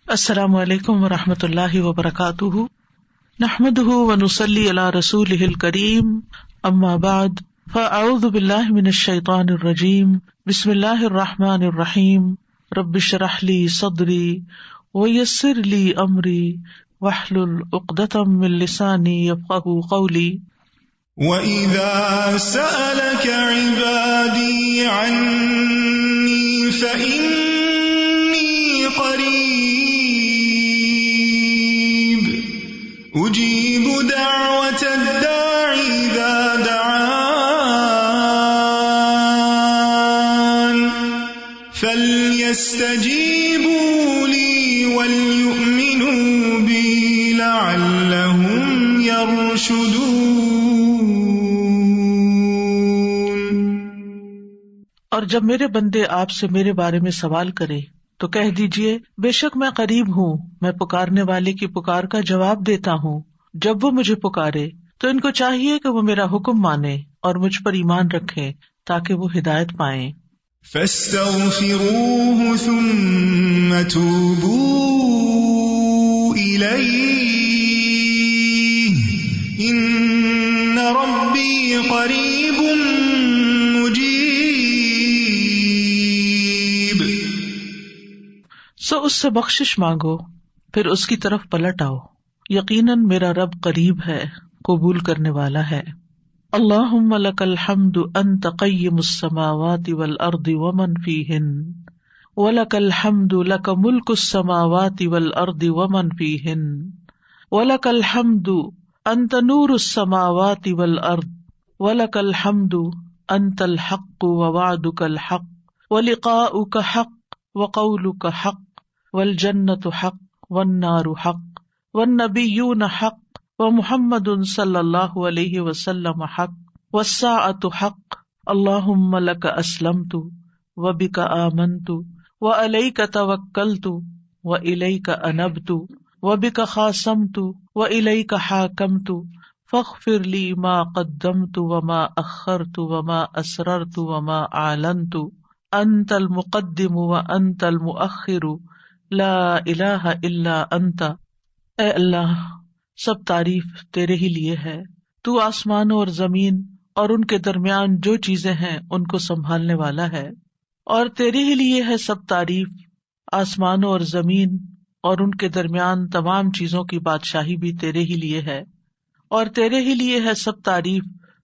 السلام علیکم ورحمۃ اللہ وبرکاتہ، نحمده ونصلی علی رسولہ الکریم، اما بعد فاعوذ باللہ من الشیطان الرجیم، بسم اللہ الرحمن الرحیم، رب اشرح لی صدری ویسر لی امری واحلل عقدۃ من لسانی یفقهوا قولی۔ وَإِذَا سَأَلَكَ عِبَادِي عَنِّي فَإِنِّي قَرِيبٌ أُجِيبُ دَعْوَةَ الدَّاعِ إِذَا دَعَانِ فَلْيَسْتَجِيبُوا لِي وَلْيُؤْمِنُوا بِي لَعَلَّهُمْ يَرْشُدُونَ۔ اور جب میرے بندے آپ سے میرے بارے میں سوال کریں تو کہہ دیجئے، بے شک میں قریب ہوں، میں پکارنے والے کی پکار کا جواب دیتا ہوں۔ جب وہ مجھے پکارے تو ان کو چاہیے کہ وہ میرا حکم مانیں اور مجھ پر ایمان رکھیں تاکہ وہ ہدایت پائیں۔ فَاسْتَغْفِرُوهُ ثُمَّ تُوبُوا إِلَيْهِ إِنَّ رَبِّي قَرِيبٌ مُجِيبٌ۔ سو اس سے بخشش مانگو، پھر اس کی طرف پلٹ آؤ، یقیناً میرا رب قریب ہے، قبول کرنے والا ہے۔ اللہم لک الحمد انت قیم السماوات والارض ومن فیہن، ولک الحمد لک ملک السماوات والارض ومن فیہن، ولک الحمد انت نور السماوات والارض، ولک الحمد انت الحق ووعدک الحق ولقاؤک حق وقولک حق والجنة حق والنار حق والنبیون حق ومحمد صلی اللہ علیہ وسلم حق والساعة حق۔ اللہم لک اسلمت وبک آمنت وعلیک توکلت وإلیک انبت وبک خاصمت وإلیک حاکمت فاغفر لی ما قدمت وما اخرت وما اسررت وما اعلنت انت المقدم وانت المؤخر لا الہ الا انت۔ اے اللہ، سب تعریف تیرے ہی لیے ہے، تو آسمانوں اور زمین اور ان کے درمیان جو چیزیں ہیں ان کو سنبھالنے والا ہے، اور تیرے ہی لیے ہے سب تعریف، آسمانوں اور زمین اور ان کے درمیان تمام چیزوں کی بادشاہی بھی تیرے ہی لیے ہے، اور تیرے ہی لیے ہے سب تعریف،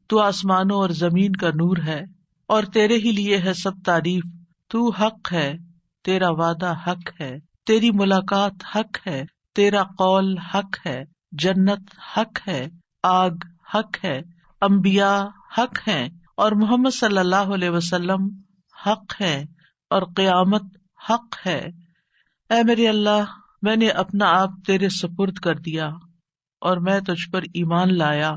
تو آسمانوں اور زمین کا نور ہے، اور تیرے ہی لیے ہے سب تعریف، تو حق ہے، تیرا وعدہ حق ہے، تیری ملاقات حق ہے، تیرا قول حق ہے، جنت حق ہے، آگ حق ہے، انبیاء حق ہیں، اور محمد صلی اللہ علیہ وسلم حق ہے، اور قیامت حق ہے۔ اے میرے اللہ، میں نے اپنا آپ تیرے سپرد کر دیا اور میں تجھ پر ایمان لایا،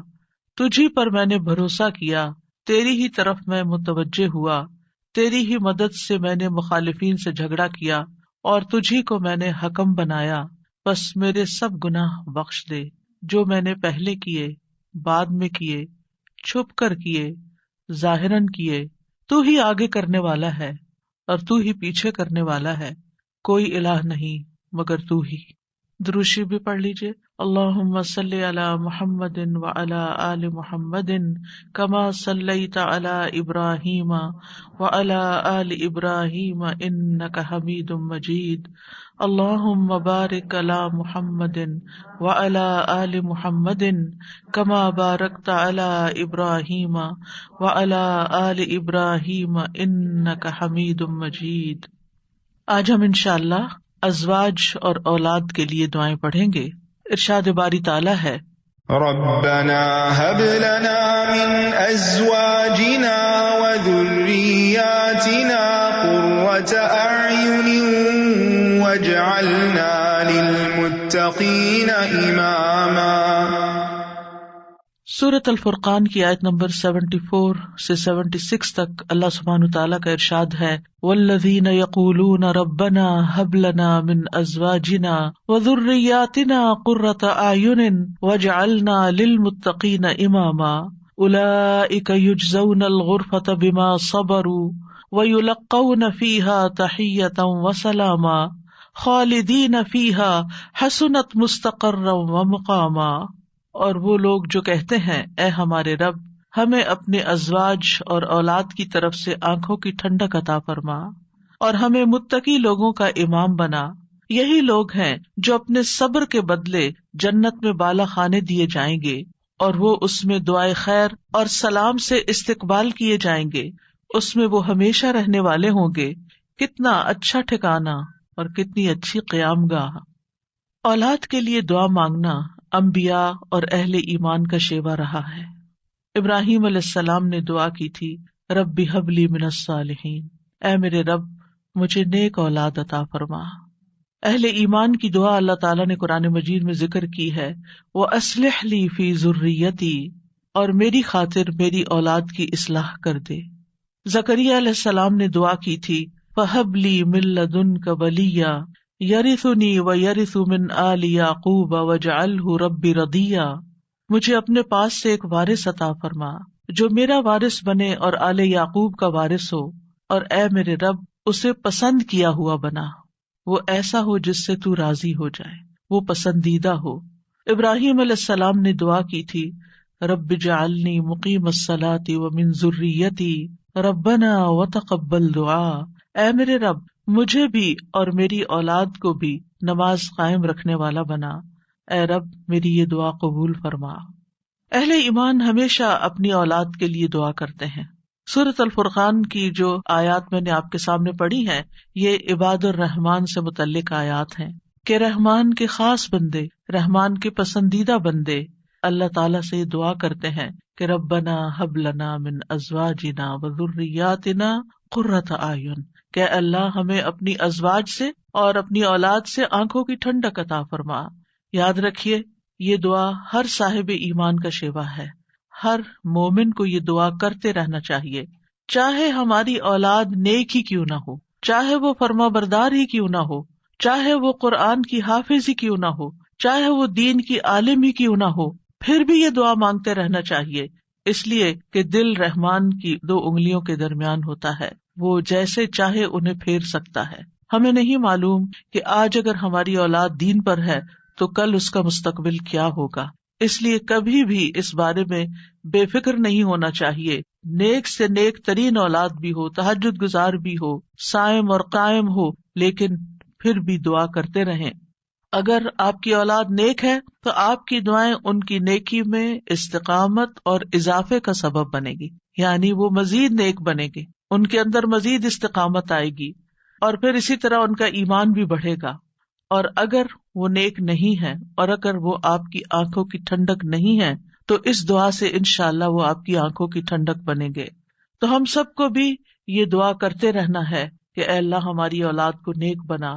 تجھی پر میں نے بھروسہ کیا، تیری ہی طرف میں متوجہ ہوا، تیری ہی مدد سے میں نے مخالفین سے جھگڑا کیا اور تجھی کو میں نے حکم بنایا، بس میرے سب گناہ بخش دے جو میں نے پہلے کیے، بعد میں کیے، چھپ کر کیے، ظاہراً کیے۔ تو ہی آگے کرنے والا ہے اور تو ہی پیچھے کرنے والا ہے، کوئی الہ نہیں مگر تو ہی۔ دروشی بھی پڑھ لیجئے۔ اللہم صلی علی محمد وعلی آل محمد کما صلیت علی ابراہیم وعلی آل ابراہیم انک حمید مجید۔ اللہم بارک علی محمد وعلی آل محمد کما بارکت علی ابراہیم وعلی آل ابراہیم انک حمید مجید۔ آج ہم انشاءاللہ ازواج اور اولاد کے لیے دعائیں پڑھیں گے۔ ارشاد باری تعالیٰ ہے، ربنا هب لنا من ازواجنا وذرياتنا قرة اعين واجعلنا للمتقين اماما۔ سورۃ الفرقان کی آیت نمبر 74 سے 76 تک اللہ سبحانہ تعالیٰ کا ارشاد ہے، والذین یقولون ربنا هب لنا من ازواجنا وذریاتنا قرۃ اعین واجعلنا للمتقین اماما اولئک یجزون الغرفۃ بما صبروا ویلقون فیہا تحیۃ وسلاما خالدین فیہا حسنت مستقرا ومقاما، اور وہ لوگ جو کہتے ہیں اے ہمارے رب ہمیں اپنے ازواج اور اولاد کی طرف سے آنکھوں کی ٹھنڈک عطا فرما اور ہمیں متقی لوگوں کا امام بنا، یہی لوگ ہیں جو اپنے صبر کے بدلے جنت میں بالا خانے دیے جائیں گے اور وہ اس میں دعائے خیر اور سلام سے استقبال کیے جائیں گے، اس میں وہ ہمیشہ رہنے والے ہوں گے، کتنا اچھا ٹھکانہ اور کتنی اچھی قیام گاہ۔ اولاد کے لیے دعا مانگنا انبیاء اور اہل ایمان کا شیوا رہا ہے۔ ابراہیم علیہ السلام نے دعا کی تھی، رب ہب لی من الصالحین، اے میرے رب مجھے نیک اولاد عطا فرما۔ اہل ایمان کی دعا اللہ تعالیٰ نے قرآن مجید میں ذکر کی ہے، وَأَصْلِحْ لِي فِي ذُرِّيَّتِي، اور میری خاطر میری اولاد کی اصلاح کر دے۔ زکریا علیہ السلام نے دعا کی تھی، فَهَبْ لِي مِن لَّدُنكَ وَلِيًّا يَرِثُنِي وَيَرِثُ مِنْ آلِ يَعْقُوبَ وَاجْعَلْهُ رَبِّ رَضِيًّا، مجھے اپنے پاس سے ایک وارث عطا فرما جو میرا وارث بنے اور آل یعقوب کا وارث ہو، اور اے میرے رب اسے پسند کیا ہوا بنا، وہ ایسا ہو جس سے تو راضی ہو جائے، وہ پسندیدہ ہو۔ ابراہیم علیہ السلام نے دعا کی تھی، رب اجعلنی مقیم الصلاۃ ومن ذریتی ربنا وتقبل دعا، اے میرے رب مجھے بھی اور میری اولاد کو بھی نماز قائم رکھنے والا بنا، اے رب میری یہ دعا قبول فرما۔ اہل ایمان ہمیشہ اپنی اولاد کے لیے دعا کرتے ہیں۔ سورۃ الفرقان کی جو آیات میں نے آپ کے سامنے پڑھی ہیں، یہ عباد الرحمان سے متعلق آیات ہیں کہ رحمان کے خاص بندے، رحمان کے پسندیدہ بندے اللہ تعالیٰ سے یہ دعا کرتے ہیں کہ ربنا ہب لنا من ازواجنا وذریاتنا قرۃ اعین، کہ اللہ ہمیں اپنی ازواج سے اور اپنی اولاد سے آنکھوں کی ٹھنڈک عطا فرما۔ یاد رکھیے یہ دعا ہر صاحب ایمان کا شیوا ہے، ہر مومن کو یہ دعا کرتے رہنا چاہیے، چاہے ہماری اولاد نیک ہی کیوں نہ ہو، چاہے وہ فرما بردار ہی کیوں نہ ہو، چاہے وہ قرآن کی حافظ ہی کیوں نہ ہو، چاہے وہ دین کی عالم ہی کیوں نہ ہو، پھر بھی یہ دعا مانگتے رہنا چاہیے، اس لیے کہ دل رحمان کی دو انگلیوں کے درمیان ہوتا ہے، وہ جیسے چاہے انہیں پھیر سکتا ہے۔ ہمیں نہیں معلوم کہ آج اگر ہماری اولاد دین پر ہے تو کل اس کا مستقبل کیا ہوگا، اس لیے کبھی بھی اس بارے میں بے فکر نہیں ہونا چاہیے۔ نیک سے نیک ترین اولاد بھی ہو، تہجد گزار بھی ہو، صائم اور قائم ہو، لیکن پھر بھی دعا کرتے رہیں۔ اگر آپ کی اولاد نیک ہے تو آپ کی دعائیں ان کی نیکی میں استقامت اور اضافے کا سبب بنے گی، یعنی وہ مزید نیک بنے گے، ان کے اندر مزید استقامت آئے گی، اور پھر اسی طرح ان کا ایمان بھی بڑھے گا۔ اور اگر وہ نیک نہیں ہے اور اگر وہ آپ کی آنکھوں کی ٹھنڈک نہیں ہے تو اس دعا سے انشاءاللہ وہ آپ کی آنکھوں کی ٹھنڈک بنیں گے۔ تو ہم سب کو بھی یہ دعا کرتے رہنا ہے کہ اے اللہ ہماری اولاد کو نیک بنا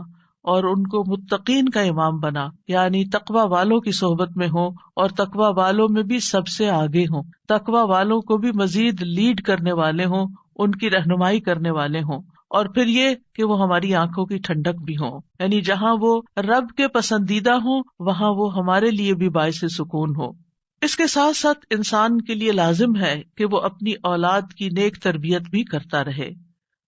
اور ان کو متقین کا امام بنا، یعنی تقوی والوں کی صحبت میں ہوں اور تقوی والوں میں بھی سب سے آگے ہوں، تقوی والوں کو بھی مزید لیڈ کرنے والے ہوں، ان کی رہنمائی کرنے والے ہوں، اور پھر یہ کہ وہ ہماری آنکھوں کی ٹھنڈک بھی ہوں، یعنی جہاں وہ رب کے پسندیدہ ہوں وہاں وہ ہمارے لیے بھی باعث سکون ہو۔ اس کے ساتھ ساتھ انسان کے لیے لازم ہے کہ وہ اپنی اولاد کی نیک تربیت بھی کرتا رہے،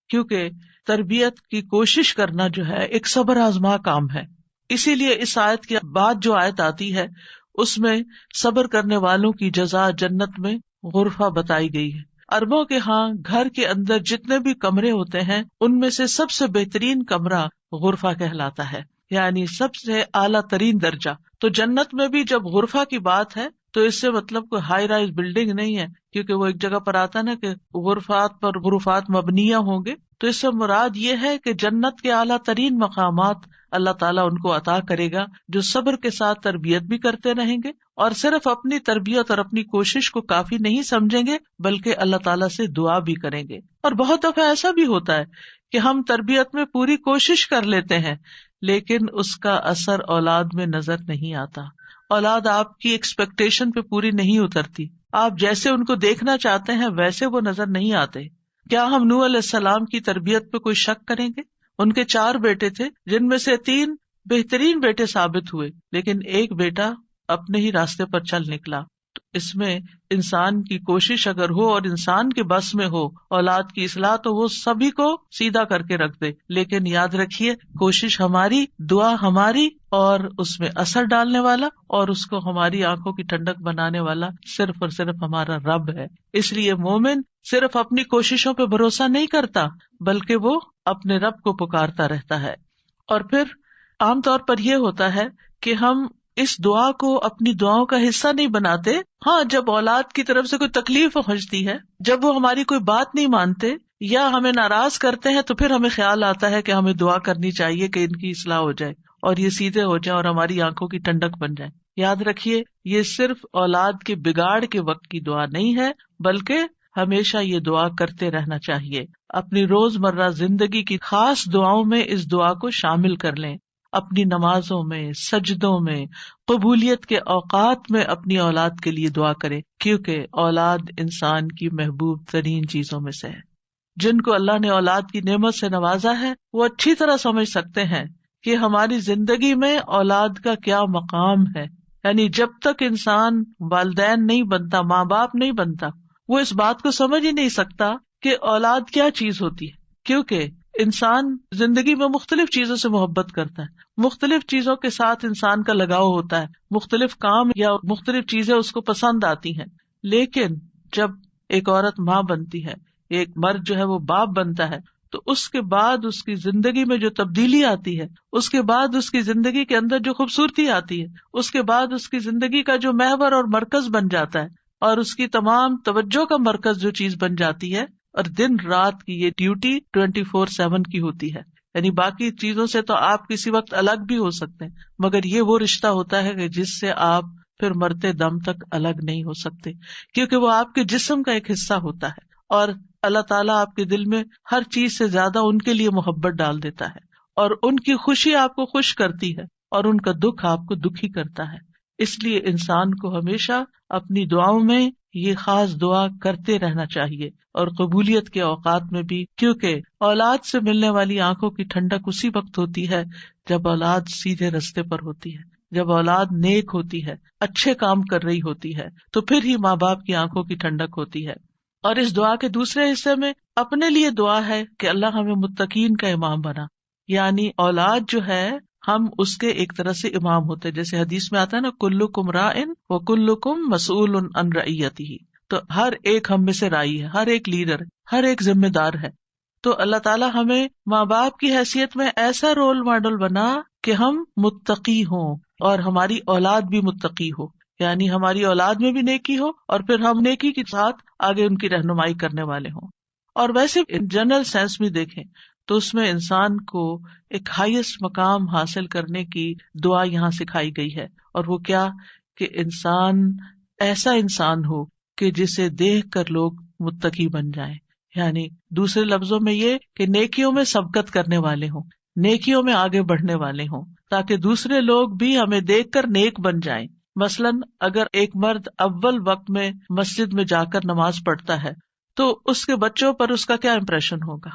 کیونکہ تربیت کی کوشش کرنا جو ہے ایک صبر آزما کام ہے۔ اسی لیے اس آیت کے بعد جو آیت آتی ہے اس میں صبر کرنے والوں کی جزا جنت میں غرفہ بتائی گئی ہے۔ عربوں کے ہاں گھر کے اندر جتنے بھی کمرے ہوتے ہیں ان میں سے سب سے بہترین کمرہ غرفہ کہلاتا ہے، یعنی سب سے اعلیٰ ترین درجہ۔ تو جنت میں بھی جب غرفہ کی بات ہے تو اس سے مطلب کوئی ہائی رائز بلڈنگ نہیں ہے، کیونکہ وہ ایک جگہ پر آتا نا کہ غرفات پر غرفات مبنیہ ہوں گے، تو اس سے مراد یہ ہے کہ جنت کے اعلیٰ ترین مقامات اللہ تعالیٰ ان کو عطا کرے گا جو صبر کے ساتھ تربیت بھی کرتے رہیں گے اور صرف اپنی تربیت اور اپنی کوشش کو کافی نہیں سمجھیں گے بلکہ اللہ تعالیٰ سے دعا بھی کریں گے۔ اور بہت دفعہ ایسا بھی ہوتا ہے کہ ہم تربیت میں پوری کوشش کر لیتے ہیں لیکن اس کا اثر اولاد میں نظر نہیں آتا، اولاد آپ کی ایکسپیکٹیشن پہ پوری نہیں اترتی، آپ جیسے ان کو دیکھنا چاہتے ہیں ویسے وہ نظر نہیں آتے۔ کیا ہم نوح علیہ السلام کی تربیت پہ کوئی شک کریں گے؟ ان کے 4 بیٹے تھے جن میں سے 3 بہترین بیٹے ثابت ہوئے، لیکن ایک بیٹا اپنے ہی راستے پر چل نکلا۔ تو اس میں انسان کی کوشش اگر ہو اور انسان کے بس میں ہو اولاد کی اصلاح تو وہ سبھی کو سیدھا کر کے رکھ دے، لیکن یاد رکھیے کوشش ہماری، دعا ہماری، اور اس میں اثر ڈالنے والا اور اس کو ہماری آنکھوں کی ٹھنڈک بنانے والا صرف اور صرف ہمارا رب ہے۔ اس لیے مومن صرف اپنی کوششوں پہ بھروسہ نہیں کرتا بلکہ وہ اپنے رب کو پکارتا رہتا ہے۔ اور پھر عام طور پر یہ ہوتا ہے کہ ہم اس دعا کو اپنی دعاؤں کا حصہ نہیں بناتے۔ ہاں، جب اولاد کی طرف سے کوئی تکلیف پہنچتی ہے، جب وہ ہماری کوئی بات نہیں مانتے یا ہمیں ناراض کرتے ہیں، تو پھر ہمیں خیال آتا ہے کہ ہمیں دعا کرنی چاہیے کہ ان کی اصلاح ہو جائے اور یہ سیدھے ہو جائیں اور ہماری آنکھوں کی ٹھنڈک بن جائے۔ یاد رکھیے یہ صرف اولاد کے بگاڑ کے وقت کی دعا نہیں ہے، بلکہ ہمیشہ یہ دعا کرتے رہنا چاہیے۔ اپنی روزمرہ زندگی کی خاص دعاؤں میں اس دعا کو شامل کر لیں، اپنی نمازوں میں، سجدوں میں، قبولیت کے اوقات میں اپنی اولاد کے لیے دعا کریں، کیونکہ اولاد انسان کی محبوب ترین چیزوں میں سے ہے۔ جن کو اللہ نے اولاد کی نعمت سے نوازا ہے وہ اچھی طرح سمجھ سکتے ہیں کہ ہماری زندگی میں اولاد کا کیا مقام ہے۔ یعنی جب تک انسان والدین نہیں بنتا، ماں باپ نہیں بنتا، وہ اس بات کو سمجھ ہی نہیں سکتا کہ اولاد کیا چیز ہوتی ہے، کیونکہ انسان زندگی میں مختلف چیزوں سے محبت کرتا ہے، مختلف چیزوں کے ساتھ انسان کا لگاؤ ہوتا ہے، مختلف کام یا مختلف چیزیں اس کو پسند آتی ہیں، لیکن جب ایک عورت ماں بنتی ہے، ایک مرد جو ہے وہ باپ بنتا ہے، تو اس کے بعد اس کی زندگی میں جو تبدیلی آتی ہے، اس کے بعد اس کی زندگی کے اندر جو خوبصورتی آتی ہے، اس کے بعد اس کی زندگی کا جو محور اور مرکز بن جاتا ہے اور اس کی تمام توجہ کا مرکز جو چیز بن جاتی ہے، اور دن رات کی یہ ڈیوٹی 24/7 کی ہوتی ہے۔ یعنی باقی چیزوں سے تو آپ کسی وقت الگ بھی ہو سکتے ہیں، مگر یہ وہ رشتہ ہوتا ہے کہ جس سے آپ پھر مرتے دم تک الگ نہیں ہو سکتے، کیونکہ وہ آپ کے جسم کا ایک حصہ ہوتا ہے، اور اللہ تعالیٰ آپ کے دل میں ہر چیز سے زیادہ ان کے لیے محبت ڈال دیتا ہے، اور ان کی خوشی آپ کو خوش کرتی ہے اور ان کا دکھ آپ کو دکھی کرتا ہے۔ اس لیے انسان کو ہمیشہ اپنی دعاؤں میں یہ خاص دعا کرتے رہنا چاہیے، اور قبولیت کے اوقات میں بھی، کیونکہ اولاد سے ملنے والی آنکھوں کی ٹھنڈک اسی وقت ہوتی ہے جب اولاد سیدھے رستے پر ہوتی ہے، جب اولاد نیک ہوتی ہے، اچھے کام کر رہی ہوتی ہے، تو پھر ہی ماں باپ کی آنکھوں کی ٹھنڈک ہوتی ہے۔ اور اس دعا کے دوسرے حصے میں اپنے لیے دعا ہے کہ اللہ ہمیں متقین کا امام بنا، یعنی اولاد جو ہے ہم اس کے ایک طرح سے امام ہوتے، جیسے حدیث میں آتا ہے نا، کلکم راعٍ وکلکم مسئول عن رعیتہ، تو ہر ایک ہم میں سے رائی ہے، ہر ایک لیڈر، ہر ایک ذمہ دار ہے۔ تو اللہ تعالیٰ ہمیں ماں باپ کی حیثیت میں ایسا رول ماڈل بنا کہ ہم متقی ہوں اور ہماری اولاد بھی متقی ہو، یعنی ہماری اولاد میں بھی نیکی ہو اور پھر ہم نیکی کے ساتھ آگے ان کی رہنمائی کرنے والے ہوں۔ اور ویسے جنرل سینس میں دیکھیں تو اس میں انسان کو ایک ہائیسٹ مقام حاصل کرنے کی دعا یہاں سکھائی گئی ہے، اور وہ کیا کہ انسان ایسا انسان ہو کہ جسے دیکھ کر لوگ متقی بن جائیں، یعنی دوسرے لفظوں میں یہ کہ نیکیوں میں سبقت کرنے والے ہوں، نیکیوں میں آگے بڑھنے والے ہوں، تاکہ دوسرے لوگ بھی ہمیں دیکھ کر نیک بن جائیں۔ مثلاً اگر ایک مرد اول وقت میں مسجد میں جا کر نماز پڑھتا ہے تو اس کے بچوں پر اس کا کیا امپریشن ہوگا؟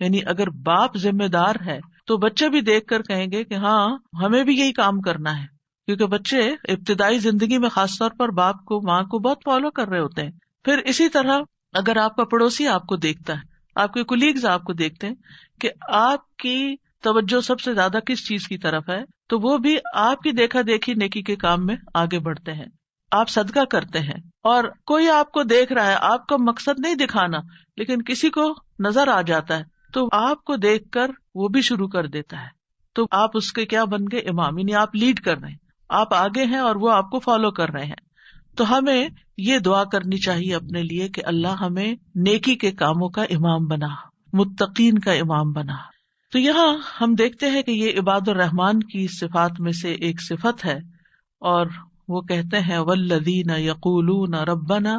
یعنی اگر باپ ذمہ دار ہے تو بچے بھی دیکھ کر کہیں گے کہ ہاں ہمیں بھی یہی کام کرنا ہے، کیونکہ بچے ابتدائی زندگی میں خاص طور پر باپ کو، ماں کو بہت فالو کر رہے ہوتے ہیں۔ پھر اسی طرح اگر آپ کا پڑوسی آپ کو دیکھتا ہے، آپ کے کولیگز آپ کو دیکھتے ہیں کہ آپ کی توجہ سب سے زیادہ کس چیز کی طرف ہے، تو وہ بھی آپ کی دیکھا دیکھی نیکی کے کام میں آگے بڑھتے ہیں۔ آپ صدقہ کرتے ہیں اور کوئی آپ کو دیکھ رہا ہے، آپ کا مقصد نہیں دکھانا، لیکن کسی کو نظر آ جاتا ہے تو آپ کو دیکھ کر وہ بھی شروع کر دیتا ہے، تو آپ اس کے کیا بن گئے؟ امام، یعنی آپ لیڈ کر رہے ہیں، آپ آگے ہیں اور وہ آپ کو فالو کر رہے ہیں۔ تو ہمیں یہ دعا کرنی چاہیے اپنے لیے کہ اللہ ہمیں نیکی کے کاموں کا امام بنا، متقین کا امام بنا۔ تو یہاں ہم دیکھتے ہیں کہ یہ عباد الرحمن کی صفات میں سے ایک صفت ہے، اور وہ کہتے ہیں والذین یقولون ربنا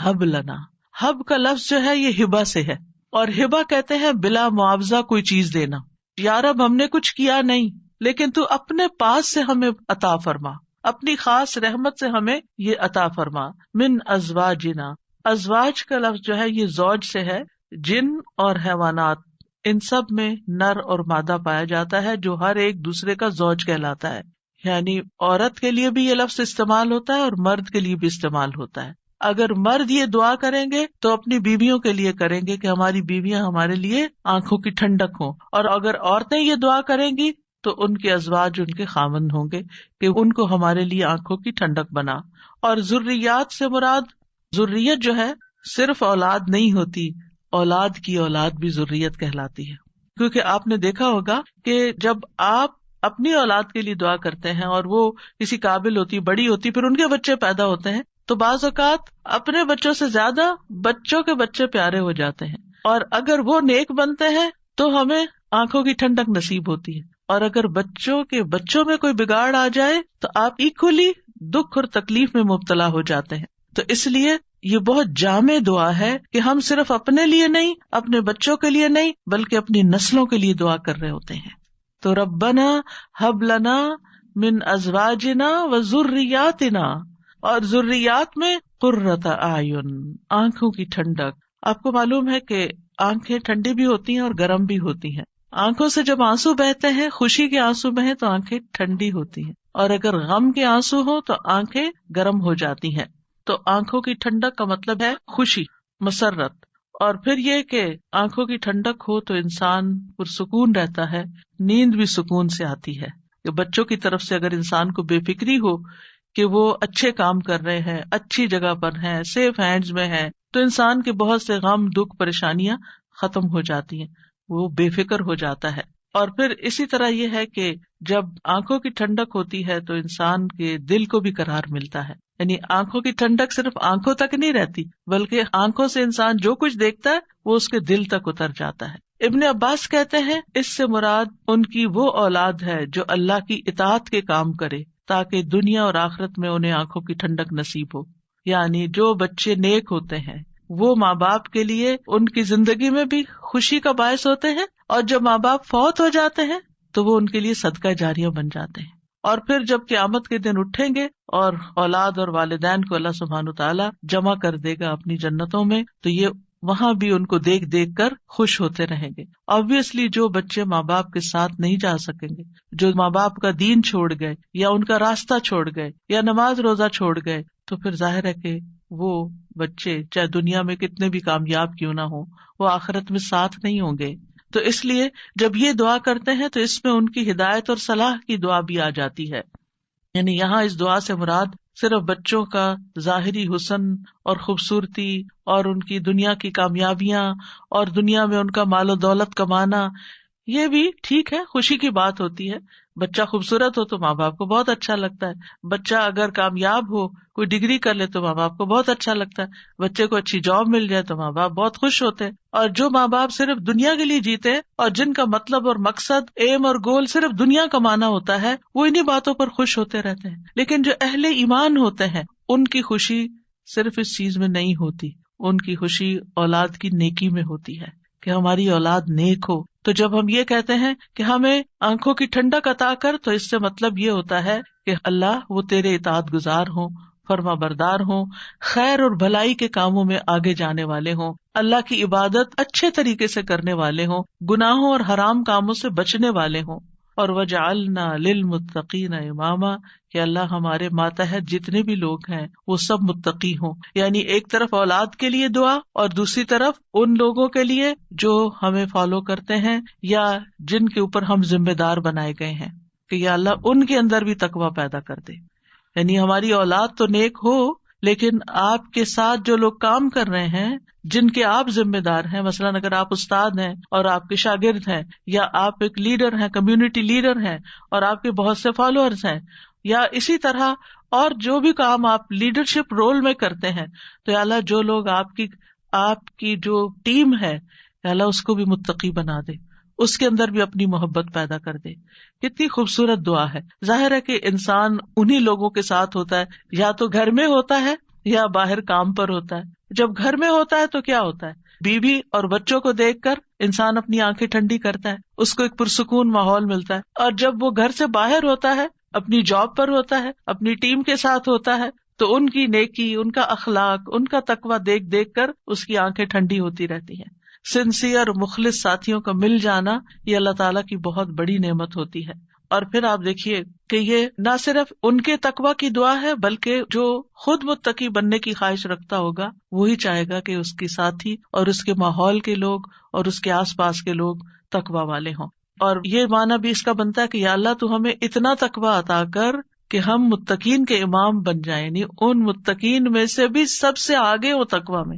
ہب لنا۔ ہب کا لفظ جو ہے یہ ہبہ سے ہے، اور ہبہ کہتے ہیں بلا معاوضہ کوئی چیز دینا۔ یا رب ہم نے کچھ کیا نہیں، لیکن تو اپنے پاس سے ہمیں عطا فرما، اپنی خاص رحمت سے ہمیں یہ عطا فرما۔ من ازواجنا، ازواج کا لفظ جو ہے یہ زوج سے ہے، جن اور حیوانات ان سب میں نر اور مادہ پایا جاتا ہے جو ہر ایک دوسرے کا زوج کہلاتا ہے، یعنی عورت کے لیے بھی یہ لفظ استعمال ہوتا ہے اور مرد کے لیے بھی استعمال ہوتا ہے. اگر مرد یہ دعا کریں گے تو اپنی بیویوں کے لیے کریں گے کہ ہماری بیویاں ہمارے لیے آنکھوں کی ٹھنڈک ہوں، اور اگر عورتیں یہ دعا کریں گی تو ان کے ازواج ان کے خاوند ہوں گے کہ ان کو ہمارے لیے آنکھوں کی ٹھنڈک بنا. اور ذریات سے مراد ذریت جو ہے صرف اولاد نہیں ہوتی، اولاد کی اولاد بھی ذریت کہلاتی ہے. کیونکہ آپ نے دیکھا ہوگا کہ جب آپ اپنی اولاد کے لیے دعا کرتے ہیں اور وہ کسی قابل ہوتی، بڑی ہوتی، پھر ان کے بچے پیدا ہوتے ہیں تو بعض اوقات اپنے بچوں سے زیادہ بچوں کے بچے پیارے ہو جاتے ہیں، اور اگر وہ نیک بنتے ہیں تو ہمیں آنکھوں کی ٹھنڈک نصیب ہوتی ہے، اور اگر بچوں کے بچوں میں کوئی بگاڑ آ جائے تو آپ ایکولی دکھ اور تکلیف میں مبتلا ہو جاتے ہیں. تو اس لیے یہ بہت جامع دعا ہے کہ ہم صرف اپنے لیے نہیں، اپنے بچوں کے لیے نہیں، بلکہ اپنی نسلوں کے لیے دعا کر رہے ہوتے ہیں. تو ربنا ہب لنا من ازواجنا وذریاتنا، اور ذریات میں قرۃ اعین، آنکھوں کی ٹھنڈک. آپ کو معلوم ہے کہ آنکھیں ٹھنڈی بھی ہوتی ہیں اور گرم بھی ہوتی ہیں. آنکھوں سے جب آنسو بہتے ہیں، خوشی کے آنسو بہیں تو آنکھیں ٹھنڈی ہوتی ہیں، اور اگر غم کے آنسو ہوں تو آنکھیں گرم ہو جاتی ہیں. تو آنکھوں کی ٹھنڈک کا مطلب ہے خوشی، مسرت. اور پھر یہ کہ آنکھوں کی ٹھنڈک ہو تو انسان پرسکون رہتا ہے، نیند بھی سکون سے آتی ہے. کہ بچوں کی طرف سے اگر انسان کو بے فکری ہو کہ وہ اچھے کام کر رہے ہیں، اچھی جگہ پر ہیں، سیف ہینڈز میں ہیں، تو انسان کے بہت سے غم، دکھ، پریشانیاں ختم ہو جاتی ہیں، وہ بے فکر ہو جاتا ہے. اور پھر اسی طرح یہ ہے کہ جب آنکھوں کی ٹھنڈک ہوتی ہے تو انسان کے دل کو بھی قرار ملتا ہے. یعنی آنکھوں کی ٹھنڈک صرف آنکھوں تک نہیں رہتی، بلکہ آنکھوں سے انسان جو کچھ دیکھتا ہے وہ اس کے دل تک اتر جاتا ہے. ابن عباس کہتے ہیں اس سے مراد ان کی وہ اولاد ہے جو اللہ کی اطاعت کے کام کرے تاکہ دنیا اور آخرت میں انہیں آنکھوں کی ٹھنڈک نصیب ہو. یعنی جو بچے نیک ہوتے ہیں وہ ماں باپ کے لیے ان کی زندگی میں بھی خوشی کا باعث ہوتے ہیں، اور جب ماں باپ فوت ہو جاتے ہیں تو وہ ان کے لیے صدقہ جاریہ بن جاتے ہیں. اور پھر جب قیامت کے دن اٹھیں گے اور اولاد اور والدین کو اللہ سبحانہ تعالیٰ جمع کر دے گا اپنی جنتوں میں، تو یہ وہاں بھی ان کو دیکھ دیکھ کر خوش ہوتے رہیں گے. آبویسلی جو بچے ماں باپ کے ساتھ نہیں جا سکیں گے، جو ماں باپ کا دین چھوڑ گئے یا ان کا راستہ چھوڑ گئے یا نماز روزہ چھوڑ گئے، تو پھر ظاہر ہے کہ وہ بچے چاہے دنیا میں کتنے بھی کامیاب کیوں نہ ہوں، وہ آخرت میں ساتھ نہیں ہوں گے. تو اس لیے جب یہ دعا کرتے ہیں تو اس میں ان کی ہدایت اور صلاح کی دعا بھی آ جاتی ہے. یعنی یہاں اس دعا سے مراد صرف بچوں کا ظاہری حسن اور خوبصورتی اور ان کی دنیا کی کامیابیاں اور دنیا میں ان کا مال و دولت کمانا، یہ بھی ٹھیک ہے، خوشی کی بات ہوتی ہے. بچہ خوبصورت ہو تو ماں باپ کو بہت اچھا لگتا ہے، بچہ اگر کامیاب ہو، کوئی ڈگری کر لے تو ماں باپ کو بہت اچھا لگتا ہے، بچے کو اچھی جاب مل جائے تو ماں باپ بہت خوش ہوتے ہیں. اور جو ماں باپ صرف دنیا کے لیے جیتے ہیں اور جن کا مطلب اور مقصد، ایم اور گول صرف دنیا کمانا ہوتا ہے، وہ انہی باتوں پر خوش ہوتے رہتے ہیں. لیکن جو اہل ایمان ہوتے ہیں ان کی خوشی صرف اس چیز میں نہیں ہوتی، ان کی خوشی اولاد کی نیکی میں ہوتی ہے کہ ہماری اولاد نیک ہو. تو جب ہم یہ کہتے ہیں کہ ہمیں آنکھوں کی ٹھنڈک عطا کر، تو اس سے مطلب یہ ہوتا ہے کہ اللہ وہ تیرے اطاعت گزار ہوں، فرما بردار ہوں، خیر اور بھلائی کے کاموں میں آگے جانے والے ہوں، اللہ کی عبادت اچھے طریقے سے کرنے والے ہوں، گناہوں اور حرام کاموں سے بچنے والے ہوں. اور وجعلنا للمتقین اماما، کہ اللہ ہمارے ماتحت جتنے بھی لوگ ہیں وہ سب متقی ہوں. یعنی ایک طرف اولاد کے لیے دعا اور دوسری طرف ان لوگوں کے لیے جو ہمیں فالو کرتے ہیں یا جن کے اوپر ہم ذمہ دار بنائے گئے ہیں، کہ یا اللہ ان کے اندر بھی تقویٰ پیدا کر دے. یعنی ہماری اولاد تو نیک ہو، لیکن آپ کے ساتھ جو لوگ کام کر رہے ہیں، جن کے آپ ذمہ دار ہیں، مثلاً اگر آپ استاد ہیں اور آپ کے شاگرد ہیں، یا آپ ایک لیڈر ہیں، کمیونٹی لیڈر ہیں اور آپ کے بہت سے فالوورز ہیں، یا اسی طرح اور جو بھی کام آپ لیڈرشپ رول میں کرتے ہیں، تو یا اللہ جو لوگ آپ کی جو ٹیم ہے، یا اللہ اس کو بھی متقی بنا دے، اس کے اندر بھی اپنی محبت پیدا کر دے. کتنی خوبصورت دعا ہے. ظاہر ہے کہ انسان انہی لوگوں کے ساتھ ہوتا ہے، یا تو گھر میں ہوتا ہے یا باہر کام پر ہوتا ہے. جب گھر میں ہوتا ہے تو کیا ہوتا ہے، بیوی اور بچوں کو دیکھ کر انسان اپنی آنکھیں ٹھنڈی کرتا ہے، اس کو ایک پرسکون ماحول ملتا ہے. اور جب وہ گھر سے باہر ہوتا ہے، اپنی جاب پر ہوتا ہے، اپنی ٹیم کے ساتھ ہوتا ہے، تو ان کی نیکی، ان کا اخلاق، ان کا تقویٰ دیکھ دیکھ کر اس کی آنکھیں ٹھنڈی ہوتی رہتی ہیں. سنسیئر مخلص ساتھیوں کا مل جانا یہ اللہ تعالیٰ کی بہت بڑی نعمت ہوتی ہے. اور پھر آپ دیکھیے کہ یہ نہ صرف ان کے تقویٰ کی دعا ہے بلکہ جو خود متقی بننے کی خواہش رکھتا ہوگا وہی چاہے گا کہ اس کے ساتھی اور اس کے ماحول کے لوگ اور اس کے آس پاس کے لوگ تقویٰ والے ہوں. اور یہ معنی بھی اس کا بنتا ہے کہ یا اللہ تو ہمیں اتنا تقویٰ عطا کر کہ ہم متقین کے امام بن جائیں، یعنی ان متقین میں سے بھی سب سے آگے ہو تقویٰ میں.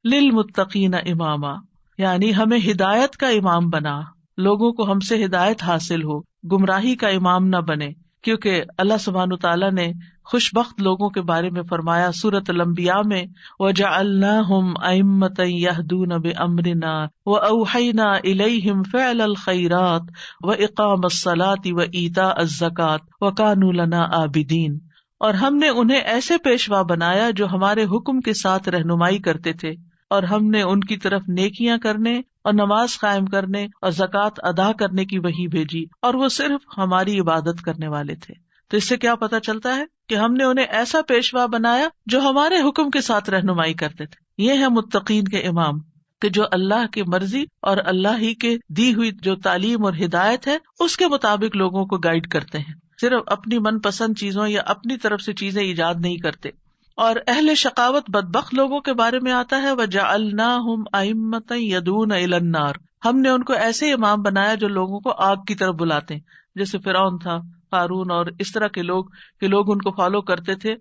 للمتقین اماما، یعنی ہمیں ہدایت کا امام بنا، لوگوں کو ہم سے ہدایت حاصل ہو، گمراہی کا امام نہ بنے. کیونکہ اللہ سبحانہ تعالیٰ نے خوش بخت لوگوں کے بارے میں فرمایا سورۃ الانبیاء میں، وَجَعَلْنَاهُمْ أَئِمَّةً يَهْدُونَ بِأَمْرِنَا وَأَوْحَيْنَا إِلَيْهِمْ فِعْلَ الْخَيْرَاتِ وَإِقَامَ الصَّلَاةِ وَإِيتَاءَ الزَّكَاةِ وَكَانُوا لَنَا عَابِدِينَ. اور ہم نے انہیں ایسے پیشوا بنایا جو ہمارے حکم کے ساتھ رہنمائی کرتے تھے، اور ہم نے ان کی طرف نیکیاں کرنے اور نماز قائم کرنے اور زکوٰۃ ادا کرنے کی وحی بھیجی، اور وہ صرف ہماری عبادت کرنے والے تھے. تو اس سے کیا پتہ چلتا ہے کہ ہم نے انہیں ایسا پیشوا بنایا جو ہمارے حکم کے ساتھ رہنمائی کرتے تھے. یہ ہے متقین کے امام کہ جو اللہ کی مرضی اور اللہ ہی کے دی ہوئی جو تعلیم اور ہدایت ہے اس کے مطابق لوگوں کو گائیڈ کرتے ہیں، صرف اپنی من پسند چیزوں یا اپنی طرف سے چیزیں ایجاد نہیں کرتے. اور اہل شقاوت بدبخت لوگوں کے بارے میں آتا ہے وَجَعَلْنَاهُمْ أَئِمَّةً يَدْعُونَ إِلَى النَّارِ، ہم نے ان کو ایسے امام بنایا جو لوگوں کو آگ کی طرف بلاتے ہیں، جیسے فرعون تھا، قارون اور اس طرح کے لوگ کہ لوگ ان کو فالو کرتے تھے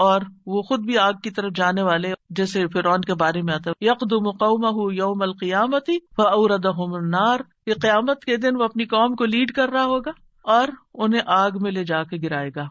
اور وہ خود بھی آگ کی طرف جانے والے، جیسے فرعون کے بارے میں آتا ہے يَقْدُمُ قَوْمَهُ يَوْمَ الْقِيَامَةِ فَأَوْرَدَهُمُ النَّارِ، کہ قیامت کے دن وہ اپنی قوم کو لیڈ کر رہا ہوگا اور انہیں آگ میں لے جا کے گرائے گا.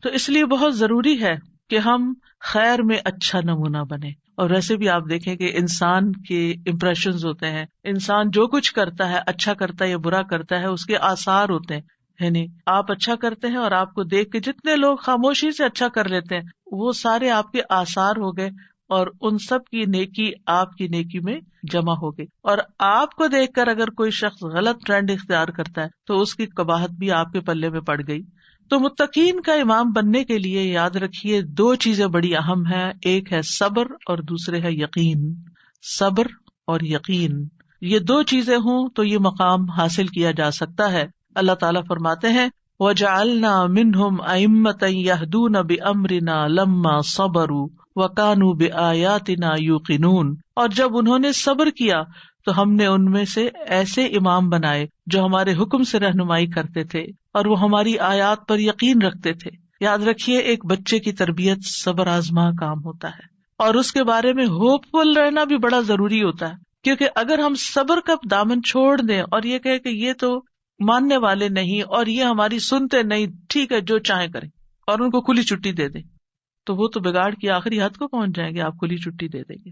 تو اس لیے بہت ضروری ہے کہ ہم خیر میں اچھا نمونہ بنے. اور ویسے بھی آپ دیکھیں کہ انسان کے امپریشنز ہوتے ہیں، انسان جو کچھ کرتا ہے اچھا کرتا ہے یا برا کرتا ہے اس کے آثار ہوتے ہیں. یعنی آپ اچھا کرتے ہیں اور آپ کو دیکھ کے جتنے لوگ خاموشی سے اچھا کر لیتے ہیں وہ سارے آپ کے آثار ہو گئے، اور ان سب کی نیکی آپ کی نیکی میں جمع ہو گئی. اور آپ کو دیکھ کر اگر کوئی شخص غلط ٹرینڈ اختیار کرتا ہے تو اس کی قباحت بھی آپ کے پلے میں پڑ گئی. تو متقین کا امام بننے کے لیے یاد رکھیے دو چیزیں بڑی اہم ہیں، ایک ہے صبر اور دوسرے ہے یقین. صبر اور یقین، یہ دو چیزیں ہوں تو یہ مقام حاصل کیا جا سکتا ہے. اللہ تعالیٰ فرماتے ہیں وَجَعَلْنَا مِنْهُمْ أَئِمَّةً يَهْدُونَ بِأَمْرِنَا لَمَّا صَبَرُوا وَكَانُوا بِآيَاتِنَا يُوقِنُونَ. اور جب انہوں نے صبر کیا تو ہم نے ان میں سے ایسے امام بنائے جو ہمارے حکم سے رہنمائی کرتے تھے اور وہ ہماری آیات پر یقین رکھتے تھے. یاد رکھیے ایک بچے کی تربیت صبر آزما کام ہوتا ہے، اور اس کے بارے میں ہوپ فل رہنا بھی بڑا ضروری ہوتا ہے. کیونکہ اگر ہم صبر کا دامن چھوڑ دیں اور یہ کہے کہ یہ تو ماننے والے نہیں اور یہ ہماری سنتے نہیں، ٹھیک ہے جو چاہیں کریں، اور ان کو کھلی چھٹی دے دیں، تو وہ تو بگاڑ کی آخری حد کو پہنچ جائیں گے. آپ کھلی چھٹی دے دیں گے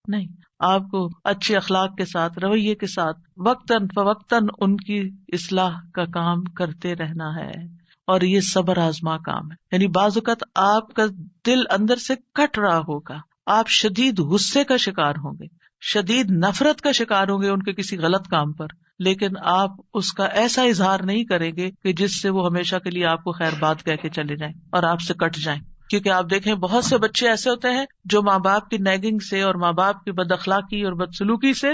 نہیں، آپ کو اچھے اخلاق کے ساتھ، رویے کے ساتھ وقتاً فوقتاً ان کی اصلاح کا کام کرتے رہنا ہے. اور یہ صبر آزما کام ہے. یعنی بعض اوقات آپ کا دل اندر سے کٹ رہا ہوگا، آپ شدید غصے کا شکار ہوں گے، شدید نفرت کا شکار ہوں گے ان کے کسی غلط کام پر، لیکن آپ اس کا ایسا اظہار نہیں کریں گے کہ جس سے وہ ہمیشہ کے لیے آپ کو خیر بات کہہ کے چلے جائیں اور آپ سے کٹ جائیں. کیونکہ آپ دیکھیں بہت سے بچے ایسے ہوتے ہیں جو ماں باپ کی نیگنگ سے اور ماں باپ کی بد اخلاقی اور بدسلوکی سے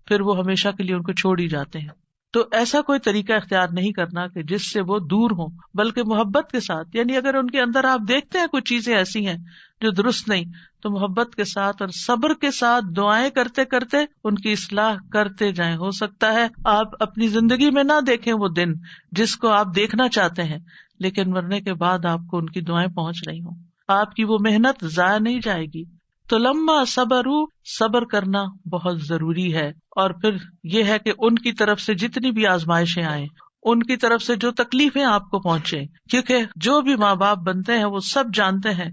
پھر وہ ہمیشہ کے لیے ان کو چھوڑ ہی جاتے ہیں. تو ایسا کوئی طریقہ اختیار نہیں کرنا کہ جس سے وہ دور ہوں، بلکہ محبت کے ساتھ. یعنی اگر ان کے اندر آپ دیکھتے ہیں کچھ چیزیں ایسی ہیں جو درست نہیں، تو محبت کے ساتھ اور صبر کے ساتھ دعائیں کرتے کرتے ان کی اصلاح کرتے جائیں. ہو سکتا ہے آپ اپنی زندگی میں نہ دیکھیں وہ دن جس کو آپ دیکھنا چاہتے ہیں، لیکن مرنے کے بعد آپ کو ان کی دعائیں پہنچ رہی ہوں، آپ کی وہ محنت ضائع نہیں جائے گی. تو لما صبر کرنا بہت ضروری ہے. اور پھر یہ ہے کہ ان کی طرف سے جتنی بھی آزمائشیں آئیں، ان کی طرف سے جو تکلیفیں آپ کو پہنچے، کیونکہ جو بھی ماں باپ بنتے ہیں وہ سب جانتے ہیں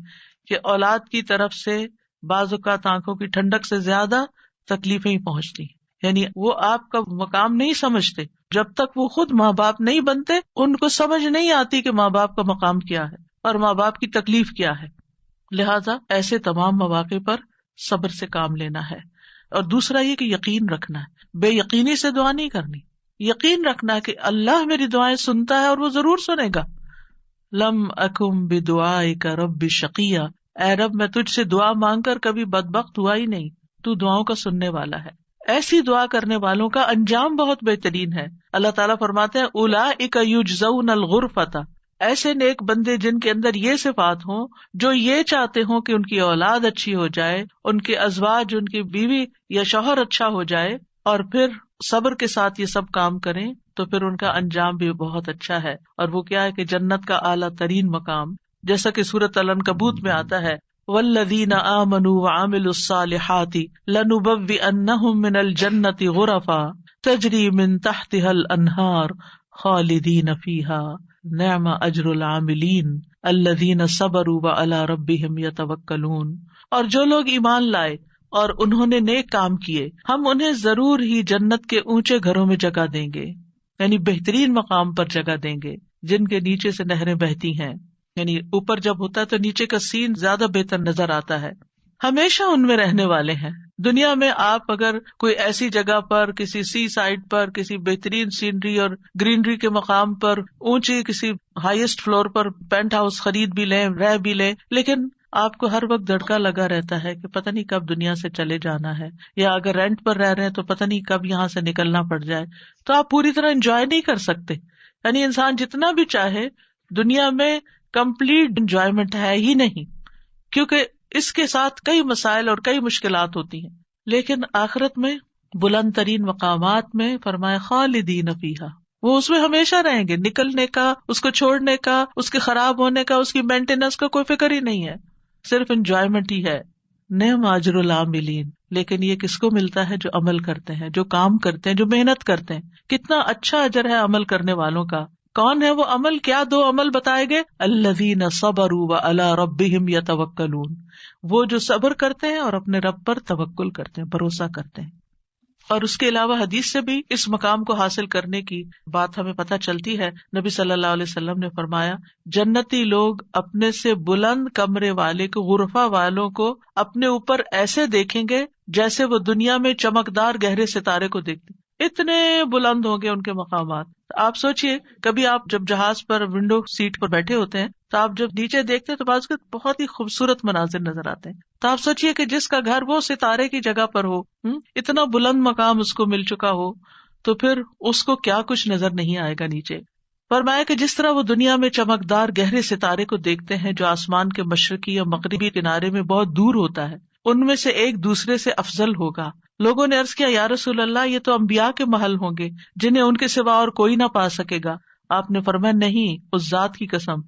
کہ اولاد کی طرف سے بعض اوقات آنکھوں کی ٹھنڈک سے زیادہ تکلیفیں ہی پہنچتی. یعنی وہ آپ کا مقام نہیں سمجھتے جب تک وہ خود ماں باپ نہیں بنتے. ان کو سمجھ نہیں آتی کہ ماں باپ کا مقام کیا ہے اور ماں باپ کی تکلیف کیا ہے. لہذا ایسے تمام مواقع پر صبر سے کام لینا ہے. اور دوسرا یہ کہ یقین رکھنا ہے، بے یقینی سے دعا نہیں کرنی. یقین رکھنا ہے کہ اللہ میری دعائیں سنتا ہے اور وہ ضرور سنے گا. لم اکم بدعائک رب شقیہ، اے رب میں تجھ سے دعا مانگ کر کبھی بدبخت ہوا ہی نہیں، تو دعاؤں کا سننے والا ہے. ایسی دعا کرنے والوں کا انجام بہت بہترین ہے. اللہ تعالیٰ فرماتے ہیں اولئک یجزون الغرفۃ، ایسے نیک بندے جن کے اندر یہ صفات ہوں، جو یہ چاہتے ہوں کہ ان کی اولاد اچھی ہو جائے، ان کے ازواج، ان کی بیوی یا شوہر اچھا ہو جائے، اور پھر صبر کے ساتھ یہ سب کام کریں، تو پھر ان کا انجام بھی بہت اچھا ہے. اور وہ کیا ہے کہ جنت کا اعلیٰ ترین مقام، جیسا کہ سورۃ العنکبوت میں آتا ہے والذین آمنوا وعملوا الصالحات لنبوئنہم من الجنۃ غرفا تجری من تحتها الانہار خالدین فیہا نعم اجر العاملین الذین صبروا وعلی ربہم یتوکلون. اور جو لوگ ایمان لائے اور انہوں نے نیک کام کیے، ہم انہیں ضرور ہی جنت کے اونچے گھروں میں جگہ دیں گے، یعنی بہترین مقام پر جگہ دیں گے جن کے نیچے سے نہریں بہتی ہیں. یعنی اوپر جب ہوتا ہے تو نیچے کا سین زیادہ بہتر نظر آتا ہے. ہمیشہ ان میں رہنے والے ہیں. دنیا میں آپ اگر کوئی ایسی جگہ پر، کسی سی سائڈ پر، کسی بہترین سینری اور گرینری کے مقام پر، اونچی کسی ہائیسٹ فلور پر پینٹ ہاؤس خرید بھی لیں، رہ بھی لیں، لیکن آپ کو ہر وقت دھڑکا لگا رہتا ہے کہ پتہ نہیں کب دنیا سے چلے جانا ہے، یا اگر رینٹ پر رہ رہے ہیں تو پتہ نہیں کب یہاں سے نکلنا پڑ جائے. تو آپ پوری طرح انجوائے نہیں کر سکتے. یعنی انسان جتنا بھی چاہے دنیا میں کمپلیٹ انجوائمنٹ ہے ہی نہیں، کیونکہ اس کے ساتھ کئی مسائل اور کئی مشکلات ہوتی ہیں. لیکن آخرت میں بلند ترین مقامات میں فرمایا خالدین فیہا، وہ اس میں ہمیشہ رہیں گے. نکلنے کا، اس کو چھوڑنے کا، اس کے خراب ہونے کا، اس کی مینٹیننس کا کوئی فکر ہی نہیں ہے، صرف انجوائمنٹ ہی ہے. نعم اجر العاملین، لیکن یہ کس کو ملتا ہے؟ جو عمل کرتے ہیں، جو کام کرتے ہیں، جو محنت کرتے ہیں. کتنا اچھا اجر ہے عمل کرنے والوں کا. کون ہے وہ عمل؟ کیا دو عمل بتائے گئے؟ الذین صبروا وعلی ربہم یتوکلون، وہ جو صبر کرتے ہیں اور اپنے رب پر توکل کرتے ہیں، بھروسہ کرتے ہیں. اور اس کے علاوہ حدیث سے بھی اس مقام کو حاصل کرنے کی بات ہمیں پتہ چلتی ہے. نبی صلی اللہ علیہ وسلم نے فرمایا جنتی لوگ اپنے سے بلند کمرے والے کو، غرفہ والوں کو اپنے اوپر ایسے دیکھیں گے جیسے وہ دنیا میں چمکدار گہرے ستارے کو دیکھتے. اتنے بلند ہوں گے ان کے مقامات. آپ سوچئے کبھی آپ جب جہاز پر ونڈو سیٹ پر بیٹھے ہوتے ہیں تو آپ جب نیچے دیکھتے ہیں تو بعض بہت ہی خوبصورت مناظر نظر آتے ہیں. تو آپ سوچئے کہ جس کا گھر وہ ستارے کی جگہ پر ہو، اتنا بلند مقام اس کو مل چکا ہو، تو پھر اس کو کیا کچھ نظر نہیں آئے گا نیچے. فرمایا کہ جس طرح وہ دنیا میں چمکدار گہرے ستارے کو دیکھتے ہیں جو آسمان کے مشرقی یا مغربی کنارے میں بہت دور ہوتا ہے، ان میں سے ایک دوسرے سے افضل ہوگا. لوگوں نے عرض کیا یا رسول اللہ، یہ تو انبیاء کے محل ہوں گے جنہیں ان کے سوا اور کوئی نہ پا سکے گا. آپ نے فرمایا نہیں، اس ذات کی قسم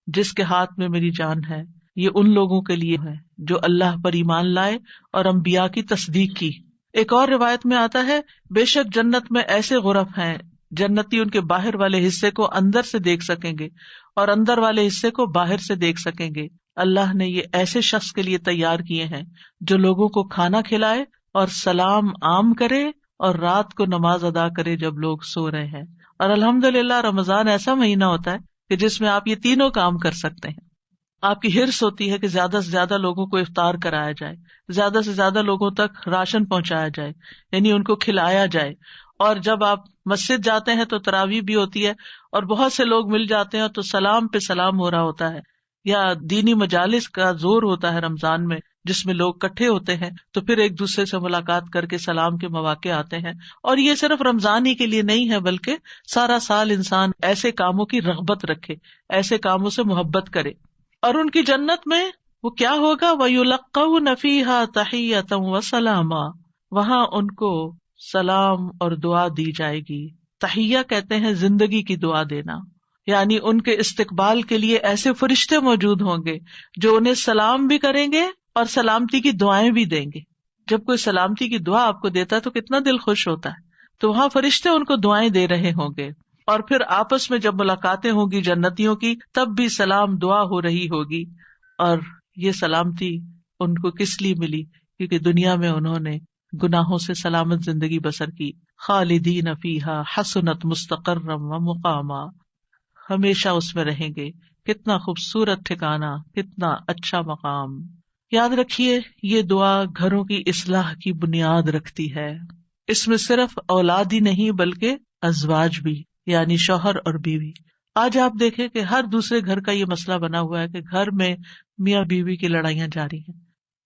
جس کے ہاتھ میں میری جان ہے، یہ ان لوگوں کے لیے ہے جو اللہ پر ایمان لائے اور انبیاء کی تصدیق کی. ایک اور روایت میں آتا ہے بے شک جنت میں ایسے غرف ہیں جنتی ان کے باہر والے حصے کو اندر سے دیکھ سکیں گے اور اندر والے حصے کو باہر سے دیکھ سکیں گے. اللہ نے یہ ایسے شخص کے لیے تیار کیے ہیں جو لوگوں کو کھانا کھلائے اور سلام عام کرے اور رات کو نماز ادا کرے جب لوگ سو رہے ہیں. اور الحمدللہ رمضان ایسا مہینہ ہوتا ہے کہ جس میں آپ یہ تینوں کام کر سکتے ہیں. آپ کی حرص ہوتی ہے کہ زیادہ سے زیادہ لوگوں کو افطار کرایا جائے، زیادہ سے زیادہ لوگوں تک راشن پہنچایا جائے، یعنی ان کو کھلایا جائے. اور جب آپ مسجد جاتے ہیں تو تراویح بھی ہوتی ہے اور بہت سے لوگ مل جاتے ہیں تو سلام پہ سلام ہو رہا ہوتا ہے. یا دینی مجالس کا زور ہوتا ہے رمضان میں جس میں لوگ اکٹھے ہوتے ہیں تو پھر ایک دوسرے سے ملاقات کر کے سلام کے مواقع آتے ہیں. اور یہ صرف رمضان ہی کے لیے نہیں ہے بلکہ سارا سال انسان ایسے کاموں کی رغبت رکھے، ایسے کاموں سے محبت کرے. اور ان کی جنت میں وہ کیا ہوگا؟ وَيُلَقَّوْنَ فِيهَا تَحِيَّةً وَسَلَامًا، وہاں ان کو سلام اور دعا دی جائے گی. تحیہ کہتے ہیں زندگی کی دعا دینا، یعنی ان کے استقبال کے لیے ایسے فرشتے موجود ہوں گے جو انہیں سلام بھی کریں گے اور سلامتی کی دعائیں بھی دیں گے. جب کوئی سلامتی کی دعا آپ کو دیتا ہے تو کتنا دل خوش ہوتا ہے. تو وہاں فرشتے ان کو دعائیں دے رہے ہوں گے، اور پھر آپس میں جب ملاقاتیں ہوں گی جنتیوں کی تب بھی سلام دعا ہو رہی ہوگی. اور یہ سلامتی ان کو کس لیے ملی؟ کیونکہ دنیا میں انہوں نے گناہوں سے سلامت زندگی بسر کی. خالدین فیہا حسنت مستقرا و مقاما، ہمیشہ اس میں رہیں گے. کتنا خوبصورت ٹھکانہ، کتنا اچھا مقام. یاد رکھیے یہ دعا گھروں کی اصلاح کی بنیاد رکھتی ہے. اس میں صرف اولاد ہی نہیں بلکہ ازواج بھی، یعنی شوہر اور بیوی. آج آپ دیکھیں کہ ہر دوسرے گھر کا یہ مسئلہ بنا ہوا ہے کہ گھر میں میاں بیوی کی لڑائیاں جاری ہیں.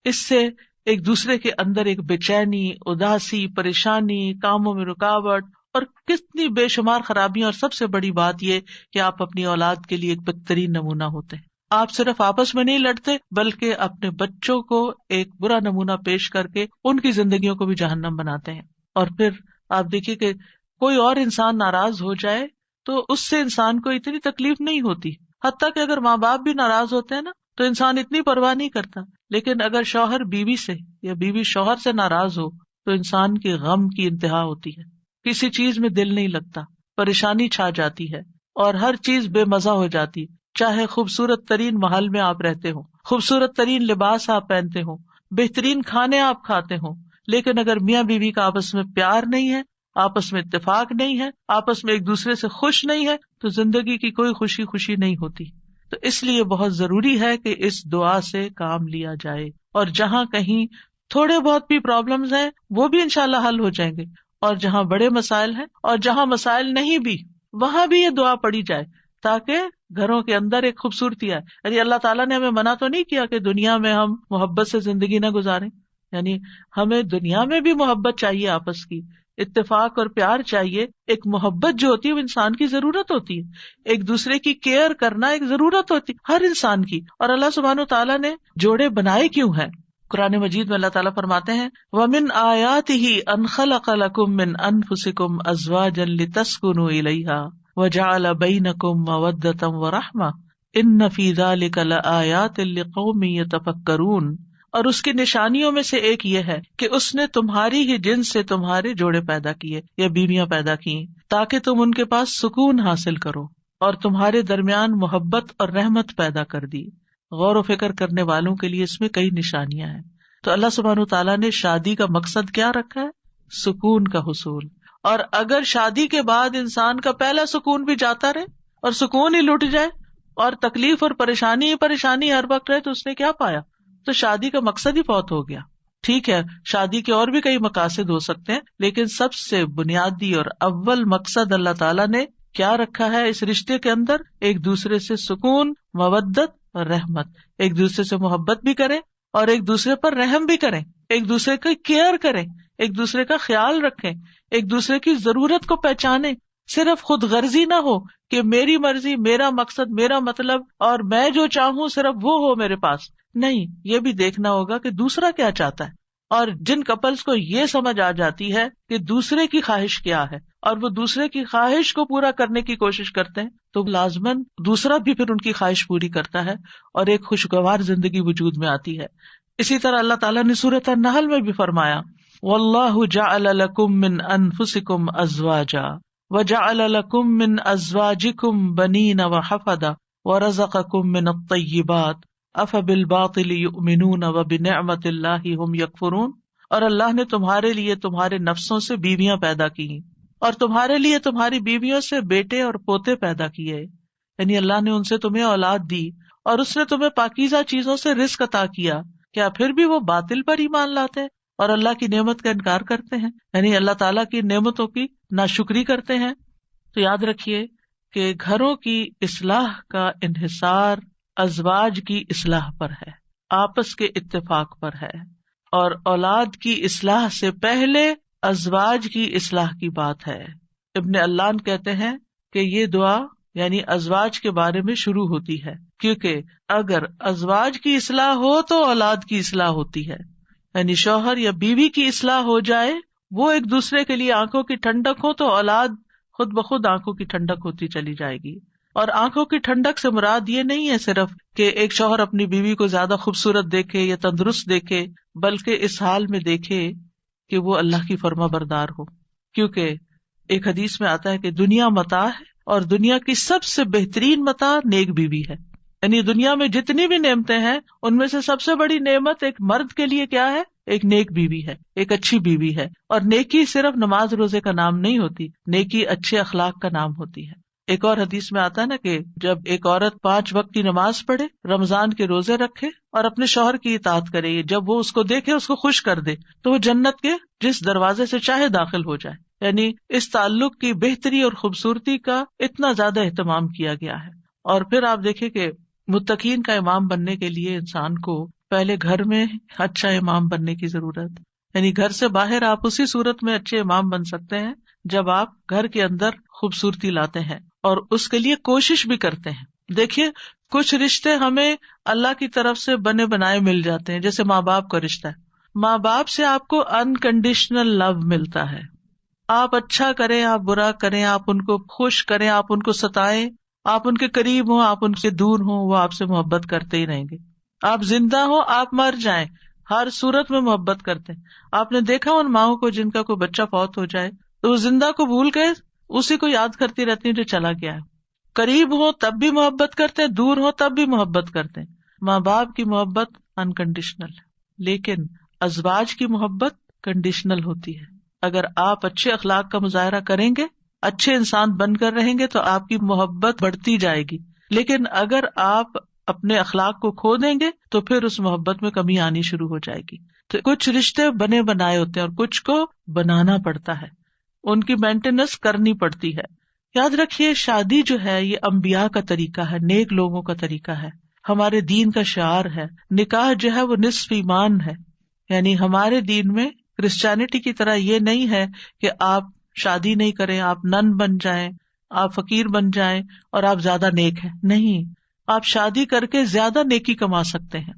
اس سے ایک دوسرے کے اندر ایک بے چینی، اداسی، پریشانی، کاموں میں رکاوٹ اور کتنی بے شمار خرابیاں، اور سب سے بڑی بات یہ کہ آپ اپنی اولاد کے لیے ایک بہترین نمونہ ہوتے ہیں. آپ صرف آپس میں نہیں لڑتے بلکہ اپنے بچوں کو ایک برا نمونہ پیش کر کے ان کی زندگیوں کو بھی جہنم بناتے ہیں. اور پھر آپ دیکھیے کہ کوئی اور انسان ناراض ہو جائے تو اس سے انسان کو اتنی تکلیف نہیں ہوتی، حتیٰ کہ اگر ماں باپ بھی ناراض ہوتے ہیں نا تو انسان اتنی پرواہ نہیں کرتا، لیکن اگر شوہر بیوی سے یا بیوی شوہر سے ناراض ہو تو انسان کے غم کی انتہا ہوتی ہے، کسی چیز میں دل نہیں لگتا، پریشانی چھا جاتی ہے اور ہر چیز بے مزہ ہو جاتی. چاہے خوبصورت ترین محل میں آپ رہتے ہوں، خوبصورت ترین لباس آپ پہنتے ہوں، بہترین کھانے آپ کھاتے ہوں، لیکن اگر میاں بیوی کا آپس میں پیار نہیں ہے، آپس میں اتفاق نہیں ہے، آپس میں ایک دوسرے سے خوش نہیں ہے، تو زندگی کی کوئی خوشی نہیں ہوتی. تو اس لیے بہت ضروری ہے کہ اس دعا سے کام لیا جائے، اور جہاں کہیں تھوڑے بہت بھی پرابلمز ہیں وہ بھی انشاءاللہ حل ہو جائیں گے، اور جہاں بڑے مسائل ہیں اور جہاں مسائل نہیں بھی وہاں بھی یہ دعا پڑھی جائے تاکہ گھروں کے اندر ایک خوبصورتی آئے. یعنی اللہ تعالیٰ نے ہمیں منع تو نہیں کیا کہ دنیا میں ہم محبت سے زندگی نہ گزاریں، یعنی ہمیں دنیا میں بھی محبت چاہیے، آپس کی اتفاق اور پیار چاہیے. ایک محبت جو ہوتی ہے وہ انسان کی ضرورت ہوتی ہے، ایک دوسرے کی کیئر کرنا ایک ضرورت ہوتی ہے ہر انسان کی. اور اللہ سبحانہ وتعالیٰ نے جوڑے بنائے کیوں ہیں؟ قرآن مجید میں اللہ تعالیٰ فرماتے ہیں وَمِنْ آيَاتِهِ أَنْ خَلَقَ لَكُم مِّنْ أَنفُسِكُمْ أَزْوَاجًا لِتَسْكُنُوا إِلَيْهَا وَجَعَلَ بَيْنَكُم مَّوَدَّةً وَرَحْمَةً إِنَّ فِي ذَلِكَ لَآيَاتٍ لِقَوْمٍ يَتَفَكَّرُونَ. اور اس کی نشانیوں میں سے ایک یہ ہے کہ اس نے تمہاری ہی جنس سے تمہارے جوڑے پیدا کیے یا بیویاں پیدا کی تاکہ تم ان کے پاس سکون حاصل کرو، اور تمہارے درمیان محبت اور رحمت پیدا کر دی. غور و فکر کرنے والوں کے لیے اس میں کئی نشانیاں ہیں. تو اللہ سبحانہ تعالیٰ نے شادی کا مقصد کیا رکھا ہے؟ سکون کا حصول. اور اگر شادی کے بعد انسان کا پہلا سکون بھی جاتا رہے اور سکون ہی لٹ جائے اور تکلیف اور پریشانی ہر وقت رہے تو اس نے کیا پایا؟ تو شادی کا مقصد ہی فوت ہو گیا. ٹھیک ہے، شادی کے اور بھی کئی مقاصد ہو سکتے ہیں، لیکن سب سے بنیادی اور اول مقصد اللہ تعالیٰ نے کیا رکھا ہے اس رشتے کے اندر؟ ایک دوسرے سے سکون، مودت اور رحمت. ایک دوسرے سے محبت بھی کریں اور ایک دوسرے پر رحم بھی کریں، ایک دوسرے کی کیئر کریں، ایک دوسرے کا خیال رکھیں، ایک دوسرے کی ضرورت کو پہچانیں. صرف خود غرضی نہ ہو کہ میری مرضی، میرا مقصد، میرا مطلب اور میں جو چاہوں صرف وہ ہو میرے پاس. نہیں، یہ بھی دیکھنا ہوگا کہ دوسرا کیا چاہتا ہے. اور جن کپلز کو یہ سمجھ آ جاتی ہے کہ دوسرے کی خواہش کیا ہے اور وہ دوسرے کی خواہش کو پورا کرنے کی کوشش کرتے ہیں تو لازماً دوسرا بھی پھر ان کی خواہش پوری کرتا ہے اور ایک خوشگوار زندگی وجود میں آتی ہے. اسی طرح اللہ تعالیٰ نے سورۃ النحل میں بھی فرمایا وَاللَّهُ جَعَلَ لَكُم مِّنْ أَنفُسِكُمْ أَزْوَاجًا وَجَعَلَ لَكُم مِّنْ أَزْوَاجِكُمْ بَنِينَ وَحَفَدَةً وَرَزَقَكُم مِّنَ الطَّيِّبَاتِ أَفَبِالْبَاطِلِ يُؤْمِنُونَ وَبِنِعْمَةِ اللَّهِ هُمْ يَكْفُرُونَ. اور اللہ نے تمہارے لیے تمہارے نفسوں سے بیویاں پیدا کی اور تمہارے لیے تمہاری بیویوں سے بیٹے اور پوتے پیدا کیے، یعنی اللہ نے ان سے تمہیں اولاد دی اور اس نے تمہیں پاکیزہ چیزوں سے رزق عطا کیا. کیا پھر بھی وہ باطل پر ایمان لاتے ہیں اور اللہ کی نعمت کا انکار کرتے ہیں، یعنی اللہ تعالیٰ کی نعمتوں کی ناشکری کرتے ہیں؟ تو یاد رکھیے کہ گھروں کی اصلاح کا انحصار ازواج کی اصلاح پر ہے، آپس کے اتفاق پر ہے، اور اولاد کی اصلاح سے پہلے ازواج کی اصلاح کی بات ہے. ابن علان کہتے ہیں کہ یہ دعا یعنی ازواج کے بارے میں شروع ہوتی ہے، کیونکہ اگر ازواج کی اصلاح ہو تو اولاد کی اصلاح ہوتی ہے. یعنی شوہر یا بیوی کی اصلاح ہو جائے، وہ ایک دوسرے کے لیے آنکھوں کی ٹھنڈک ہو، تو اولاد خود بخود آنکھوں کی ٹھنڈک ہوتی چلی جائے گی. اور آنکھوں کی ٹھنڈک سے مراد یہ نہیں ہے صرف کہ ایک شوہر اپنی بیوی کو زیادہ خوبصورت دیکھے یا تندرست دیکھے، بلکہ اس حال میں دیکھے کہ وہ اللہ کی فرما بردار ہو. کیونکہ ایک حدیث میں آتا ہے کہ دنیا متاع ہے اور دنیا کی سب سے بہترین متاع نیک بیوی ہے. یعنی دنیا میں جتنی بھی نعمتیں ہیں ان میں سے سب سے بڑی نعمت ایک مرد کے لیے کیا ہے؟ ایک نیک بیوی ہے، ایک اچھی بیوی ہے. اور نیکی صرف نماز روزے کا نام نہیں ہوتی، نیکی اچھے اخلاق کا نام ہوتی ہے. ایک اور حدیث میں آتا ہے نا کہ جب ایک عورت 5 وقت کی نماز پڑھے، رمضان کے روزے رکھے اور اپنے شوہر کی اطاعت کرے، جب وہ اس کو دیکھے، اس کو خوش کر دے، تو وہ جنت کے جس دروازے سے چاہے داخل ہو جائے. یعنی اس تعلق کی بہتری اور خوبصورتی کا اتنا زیادہ اہتمام کیا گیا ہے. اور پھر آپ دیکھیں کہ متقین کا امام بننے کے لیے انسان کو پہلے گھر میں اچھا امام بننے کی ضرورت، یعنی گھر سے باہر آپ اسی صورت میں اچھے امام بن سکتے ہیں جب آپ گھر کے اندر خوبصورتی لاتے ہیں اور اس کے لیے کوشش بھی کرتے ہیں. دیکھیے کچھ رشتے ہمیں اللہ کی طرف سے بنے بنائے مل جاتے ہیں، جیسے ماں باپ کا رشتہ ہے. ماں باپ سے آپ کو انکنڈیشنل لو ملتا ہے. آپ اچھا کریں، آپ برا کریں، آپ ان کو خوش کریں، آپ ان کو ستائیں، آپ ان کے قریب ہوں، آپ ان سے دور ہوں، وہ آپ سے محبت کرتے ہی رہیں گے. آپ زندہ ہوں، آپ مر جائیں، ہر صورت میں محبت کرتے ہیں. آپ نے دیکھا ان ماؤں کو جن کا کوئی بچہ فوت ہو جائے تو وہ زندہ کو بھول کے اسی کو یاد کرتی رہتی ہیں جو چلا گیا ہے. قریب ہو تب بھی محبت کرتے ہیں، دور ہو تب بھی محبت کرتے ہیں. ماں باپ کی محبت انکنڈیشنل ہے، لیکن ازواج کی محبت کنڈیشنل ہوتی ہے. اگر آپ اچھے اخلاق کا مظاہرہ کریں گے، اچھے انسان بن کر رہیں گے تو آپ کی محبت بڑھتی جائے گی. لیکن اگر آپ اپنے اخلاق کو کھو دیں گے تو پھر اس محبت میں کمی آنی شروع ہو جائے گی. تو کچھ رشتے بنے بنائے ہوتے ہیں اور کچھ کو بنانا پڑتا ہے، ان کی مینٹیننس کرنی پڑتی ہے. یاد رکھیے شادی جو ہے یہ انبیاء کا طریقہ ہے، نیک لوگوں کا طریقہ ہے، ہمارے دین کا شعار ہے. نکاح جو ہے وہ نصف ایمان ہے، یعنی ہمارے دین میں کرسچینٹی کی طرح یہ نہیں ہے کہ آپ شادی نہیں کریں، آپ نن بن جائیں، آپ فقیر بن جائیں اور آپ زیادہ نیک ہیں. نہیں، آپ شادی کر کے زیادہ نیکی کما سکتے ہیں.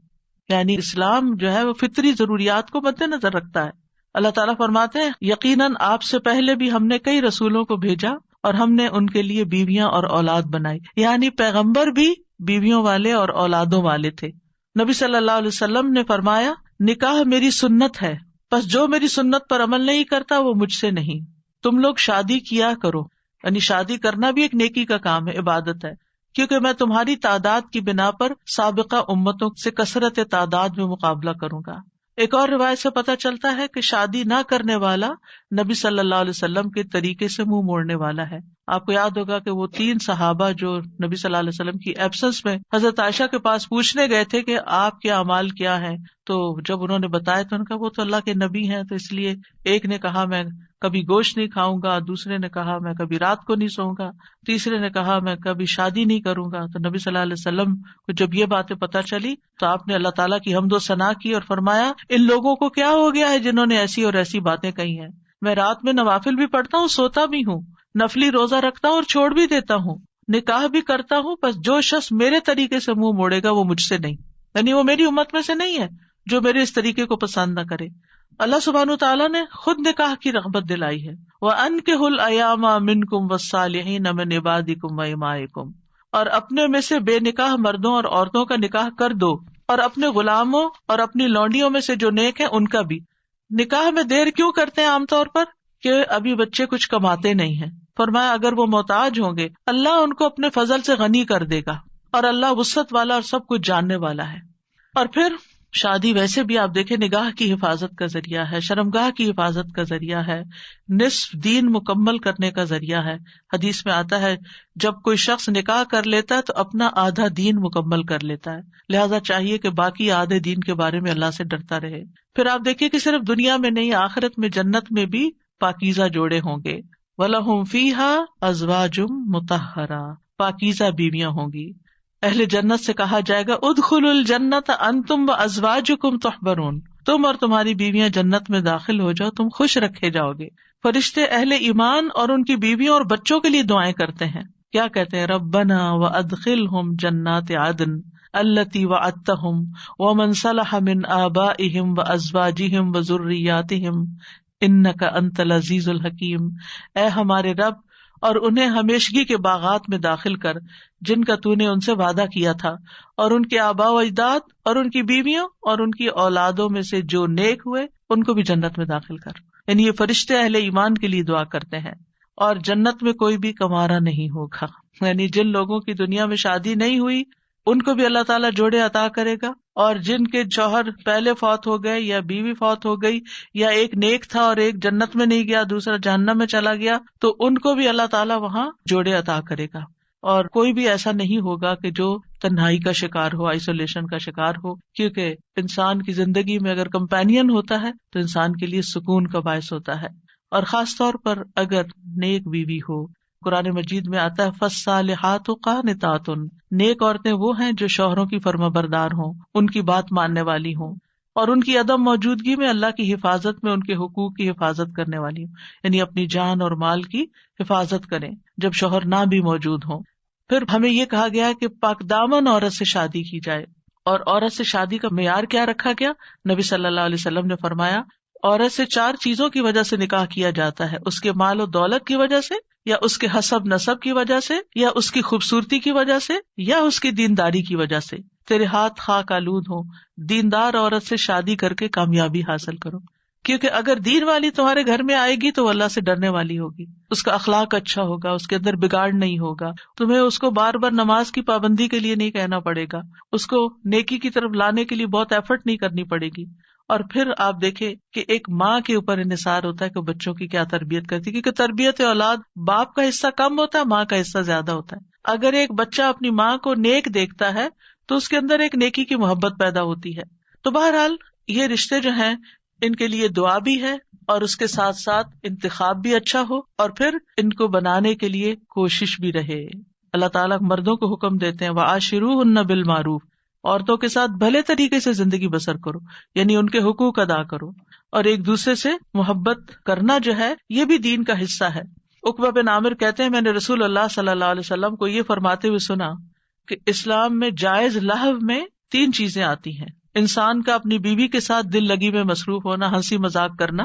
یعنی اسلام جو ہے وہ فطری ضروریات کو مد نظر رکھتا ہے. اللہ تعالیٰ فرماتے ہیں یقیناً آپ سے پہلے بھی ہم نے کئی رسولوں کو بھیجا اور ہم نے ان کے لیے بیویاں اور اولاد بنائی. یعنی پیغمبر بھی بیویوں والے اور اولادوں والے تھے. نبی صلی اللہ علیہ وسلم نے فرمایا نکاح میری سنت ہے، بس جو میری سنت پر عمل نہیں کرتا وہ مجھ سے نہیں. تم لوگ شادی کیا کرو، یعنی شادی کرنا بھی ایک نیکی کا کام ہے، عبادت ہے، کیونکہ میں تمہاری تعداد کی بنا پر سابقہ امتوں سے کثرت تعداد میں مقابلہ کروں گا. ایک اور روایت سے پتہ چلتا ہے کہ شادی نہ کرنے والا نبی صلی اللہ علیہ وسلم کے طریقے سے منہ موڑنے والا ہے. آپ کو یاد ہوگا کہ وہ 3 صحابہ جو نبی صلی اللہ علیہ وسلم کی ایبسنس میں حضرت عائشہ کے پاس پوچھنے گئے تھے کہ آپ کے اعمال کیا ہیں، تو جب انہوں نے بتایا تو ان کا وہ تو اللہ کے نبی ہیں، تو اس لیے ایک نے کہا میں کبھی گوشت نہیں کھاؤں گا، دوسرے نے کہا میں کبھی رات کو نہیں سوؤں گا، تیسرے نے کہا میں کبھی شادی نہیں کروں گا. تو نبی صلی اللہ علیہ وسلم کو جب یہ باتیں پتہ چلی تو آپ نے اللہ تعالیٰ کی حمد و ثنا کی اور فرمایا ان لوگوں کو کیا ہو گیا ہے جنہوں نے ایسی اور ایسی باتیں کہی ہیں. میں رات میں نوافل بھی پڑھتا ہوں، سوتا بھی ہوں، نفلی روزہ رکھتا ہوں اور چھوڑ بھی دیتا ہوں، نکاح بھی کرتا ہوں، بس جو شخص میرے طریقے سے منہ موڑے گا وہ مجھ سے نہیں، یعنی وہ میری امت میں سے نہیں ہے جو میرے اس طریقے کو پسند نہ کرے. اللہ سبحانہ تعالیٰ نے خود نکاح کی رغبت دلائی ہے. وَأَنكِحُوا الْأَيَامَ مِنكُمْ وَالصَّالِحِينَ مِنْ عِبَادِكُمْ وَإِمَائِكُمْ، اور اپنے میں سے بے نکاح مردوں اور عورتوں کا نکاح کر دو، اور اپنے غلاموں اور اپنی لونڈیوں میں سے جو نیک ہیں ان کا بھی. نکاح میں دیر کیوں کرتے ہیں عام طور پر؟ کہ ابھی بچے کچھ کماتے نہیں ہیں. فرمایا اگر وہ محتاج ہوں گے اللہ ان کو اپنے فضل سے غنی کر دے گا، اور اللہ وسعت والا اور سب کچھ جاننے والا ہے. اور پھر شادی ویسے بھی آپ دیکھیں نگاہ کی حفاظت کا ذریعہ ہے، شرمگاہ کی حفاظت کا ذریعہ ہے، نصف دین مکمل کرنے کا ذریعہ ہے. حدیث میں آتا ہے جب کوئی شخص نکاح کر لیتا ہے تو اپنا آدھا دین مکمل کر لیتا ہے، لہذا چاہیے کہ باقی آدھے دین کے بارے میں اللہ سے ڈرتا رہے. پھر آپ دیکھیے کہ صرف دنیا میں نہیں، آخرت میں جنت میں بھی پاکیزہ جوڑے ہوں گے. وَلَهُمْ فِيهَا أَزْوَاجٌ مُطَهَّرَةٌ، پاکیزہ بیویاں ہوں گی. اہل جنت سے کہا جائے گا ادخلوا الجنت انتم وازواجکم تحبرون، تم اور تمہاری بیویاں جنت میں داخل ہو جاؤ، تم خوش رکھے جاؤ گے. فرشتے اہل ایمان اور ان کی بیویوں اور بچوں کے لیے دعائیں کرتے ہیں. کیا کہتے ہیں؟ ربنا وادخلہم جنات عدن التی وعدتہم ومن صلح من آبائہم وازواجہم وذریاتہم انک انت العزیز الحکیم. اے ہمارے رب، اور انہیں ہمیشگی کے باغات میں داخل کر جن کا تو نے ان سے وعدہ کیا تھا، اور ان کے آباء و اجداد اور ان کی بیویوں اور ان کی اولادوں میں سے جو نیک ہوئے ان کو بھی جنت میں داخل کر. یعنی یہ فرشتے اہل ایمان کے لیے دعا کرتے ہیں. اور جنت میں کوئی بھی کمارا نہیں ہوگا، یعنی جن لوگوں کی دنیا میں شادی نہیں ہوئی ان کو بھی اللہ تعالیٰ جوڑے عطا کرے گا، اور جن کے شوہر پہلے فوت ہو گئے یا بیوی فوت ہو گئی، یا ایک نیک تھا اور ایک جنت میں نہیں گیا دوسرا جہنم میں چلا گیا، تو ان کو بھی اللہ تعالیٰ وہاں جوڑے عطا کرے گا. اور کوئی بھی ایسا نہیں ہوگا کہ جو تنہائی کا شکار ہو، آئسولیشن کا شکار ہو، کیونکہ انسان کی زندگی میں اگر کمپینین ہوتا ہے تو انسان کے لیے سکون کا باعث ہوتا ہے. اور خاص طور پر اگر نیک بیوی ہو، قرآن مجید میں آتا ہے فالصالحات قانتات، نیک عورتیں وہ ہیں جو شوہروں کی فرما بردار ہوں، ان کی بات ماننے والی ہوں، اور ان کی عدم موجودگی میں اللہ کی حفاظت میں ان کے حقوق کی حفاظت کرنے والی ہوں، یعنی اپنی جان اور مال کی حفاظت کریں جب شوہر نہ بھی موجود ہوں۔ پھر ہمیں یہ کہا گیا کہ پاک دامن عورت سے شادی کی جائے، اور عورت سے شادی کا معیار کیا رکھا گیا؟ نبی صلی اللہ علیہ وسلم نے فرمایا عورت سے 4 چیزوں کی وجہ سے نکاح کیا جاتا ہے، اس کے مال و دولت کی وجہ سے، یا اس کے حسب نسب کی وجہ سے، یا اس کی خوبصورتی کی وجہ سے، یا اس کی دینداری کی وجہ سے۔ تیرے ہاتھ خاک آلود ہوں، دیندار عورت سے شادی کر کے کامیابی حاصل کرو، کیونکہ اگر دین والی تمہارے گھر میں آئے گی تو اللہ سے ڈرنے والی ہوگی، اس کا اخلاق اچھا ہوگا، اس کے اندر بگاڑ نہیں ہوگا، تمہیں اس کو بار بار نماز کی پابندی کے لیے نہیں کہنا پڑے گا، اس کو نیکی کی طرف لانے کے لیے بہت ایفرٹ نہیں کرنی پڑے گی۔ اور پھر آپ دیکھیں کہ ایک ماں کے اوپر انحصار ہوتا ہے کہ بچوں کی کیا تربیت کرتی ہے، کیونکہ تربیت اولاد باپ کا حصہ کم ہوتا ہے، ماں کا حصہ زیادہ ہوتا ہے۔ اگر ایک بچہ اپنی ماں کو نیک دیکھتا ہے تو اس کے اندر ایک نیکی کی محبت پیدا ہوتی ہے۔ تو بہرحال یہ رشتے جو ہیں ان کے لیے دعا بھی ہے، اور اس کے ساتھ ساتھ انتخاب بھی اچھا ہو، اور پھر ان کو بنانے کے لیے کوشش بھی رہے۔ اللہ تعالیٰ مردوں کو حکم دیتے ہیں وَعَاشِرُوهُنَّ بِالْمَعْرُوفِ، عورتوں کے ساتھ بھلے طریقے سے زندگی بسر کرو، یعنی ان کے حقوق ادا کرو، اور ایک دوسرے سے محبت کرنا جو ہے یہ بھی دین کا حصہ ہے۔ عقبہ بن عامر کہتے ہیں میں نے رسول اللہ صلی اللہ علیہ وسلم کو یہ فرماتے ہوئے سنا کہ اسلام میں جائز لہو میں 3 چیزیں آتی ہیں: انسان کا اپنی بیوی کے ساتھ دل لگی میں مصروف ہونا، ہنسی مذاق کرنا،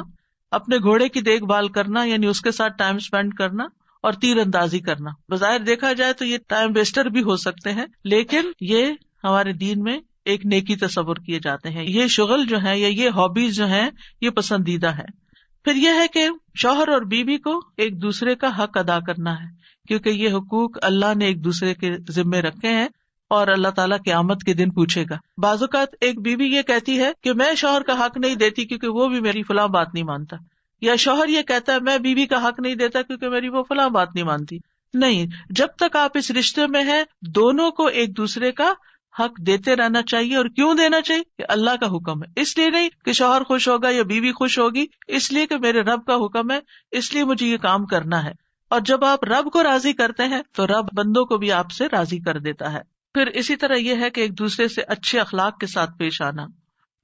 اپنے گھوڑے کی دیکھ بھال کرنا یعنی اس کے ساتھ ٹائم سپینڈ کرنا، اور تیر اندازی کرنا۔ بظاہر دیکھا جائے تو یہ ٹائم ویسٹر بھی ہو سکتے ہیں، لیکن یہ ہمارے دین میں ایک نیکی تصور کیے جاتے ہیں۔ یہ شغل جو ہیں یا یہ ہابیز جو ہیں یہ پسندیدہ ہے۔ پھر یہ ہے کہ شوہر اور بیوی کو ایک دوسرے کا حق ادا کرنا ہے، کیونکہ یہ حقوق اللہ نے ایک دوسرے کے ذمے رکھے ہیں، اور اللہ تعالیٰ قیامت کے دن پوچھے گا۔ بعض اوقات ایک بیوی یہ کہتی ہے کہ میں شوہر کا حق نہیں دیتی کیونکہ وہ بھی میری فلاں بات نہیں مانتا، یا شوہر یہ کہتا ہے میں بیوی کا حق نہیں دیتا کیونکہ میری وہ فلاں بات نہیں مانتی۔ نہیں، جب تک آپ اس رشتے میں ہیں دونوں کو ایک دوسرے کا حق دیتے رہنا چاہیے۔ اور کیوں دینا چاہیے؟ کہ اللہ کا حکم ہے، اس لیے نہیں کہ شوہر خوش ہوگا یا بیوی خوش ہوگی، اس لیے کہ میرے رب کا حکم ہے، اس لیے مجھے یہ کام کرنا ہے۔ اور جب آپ رب کو راضی کرتے ہیں تو رب بندوں کو بھی آپ سے راضی کر دیتا ہے۔ پھر اسی طرح یہ ہے کہ ایک دوسرے سے اچھے اخلاق کے ساتھ پیش آنا۔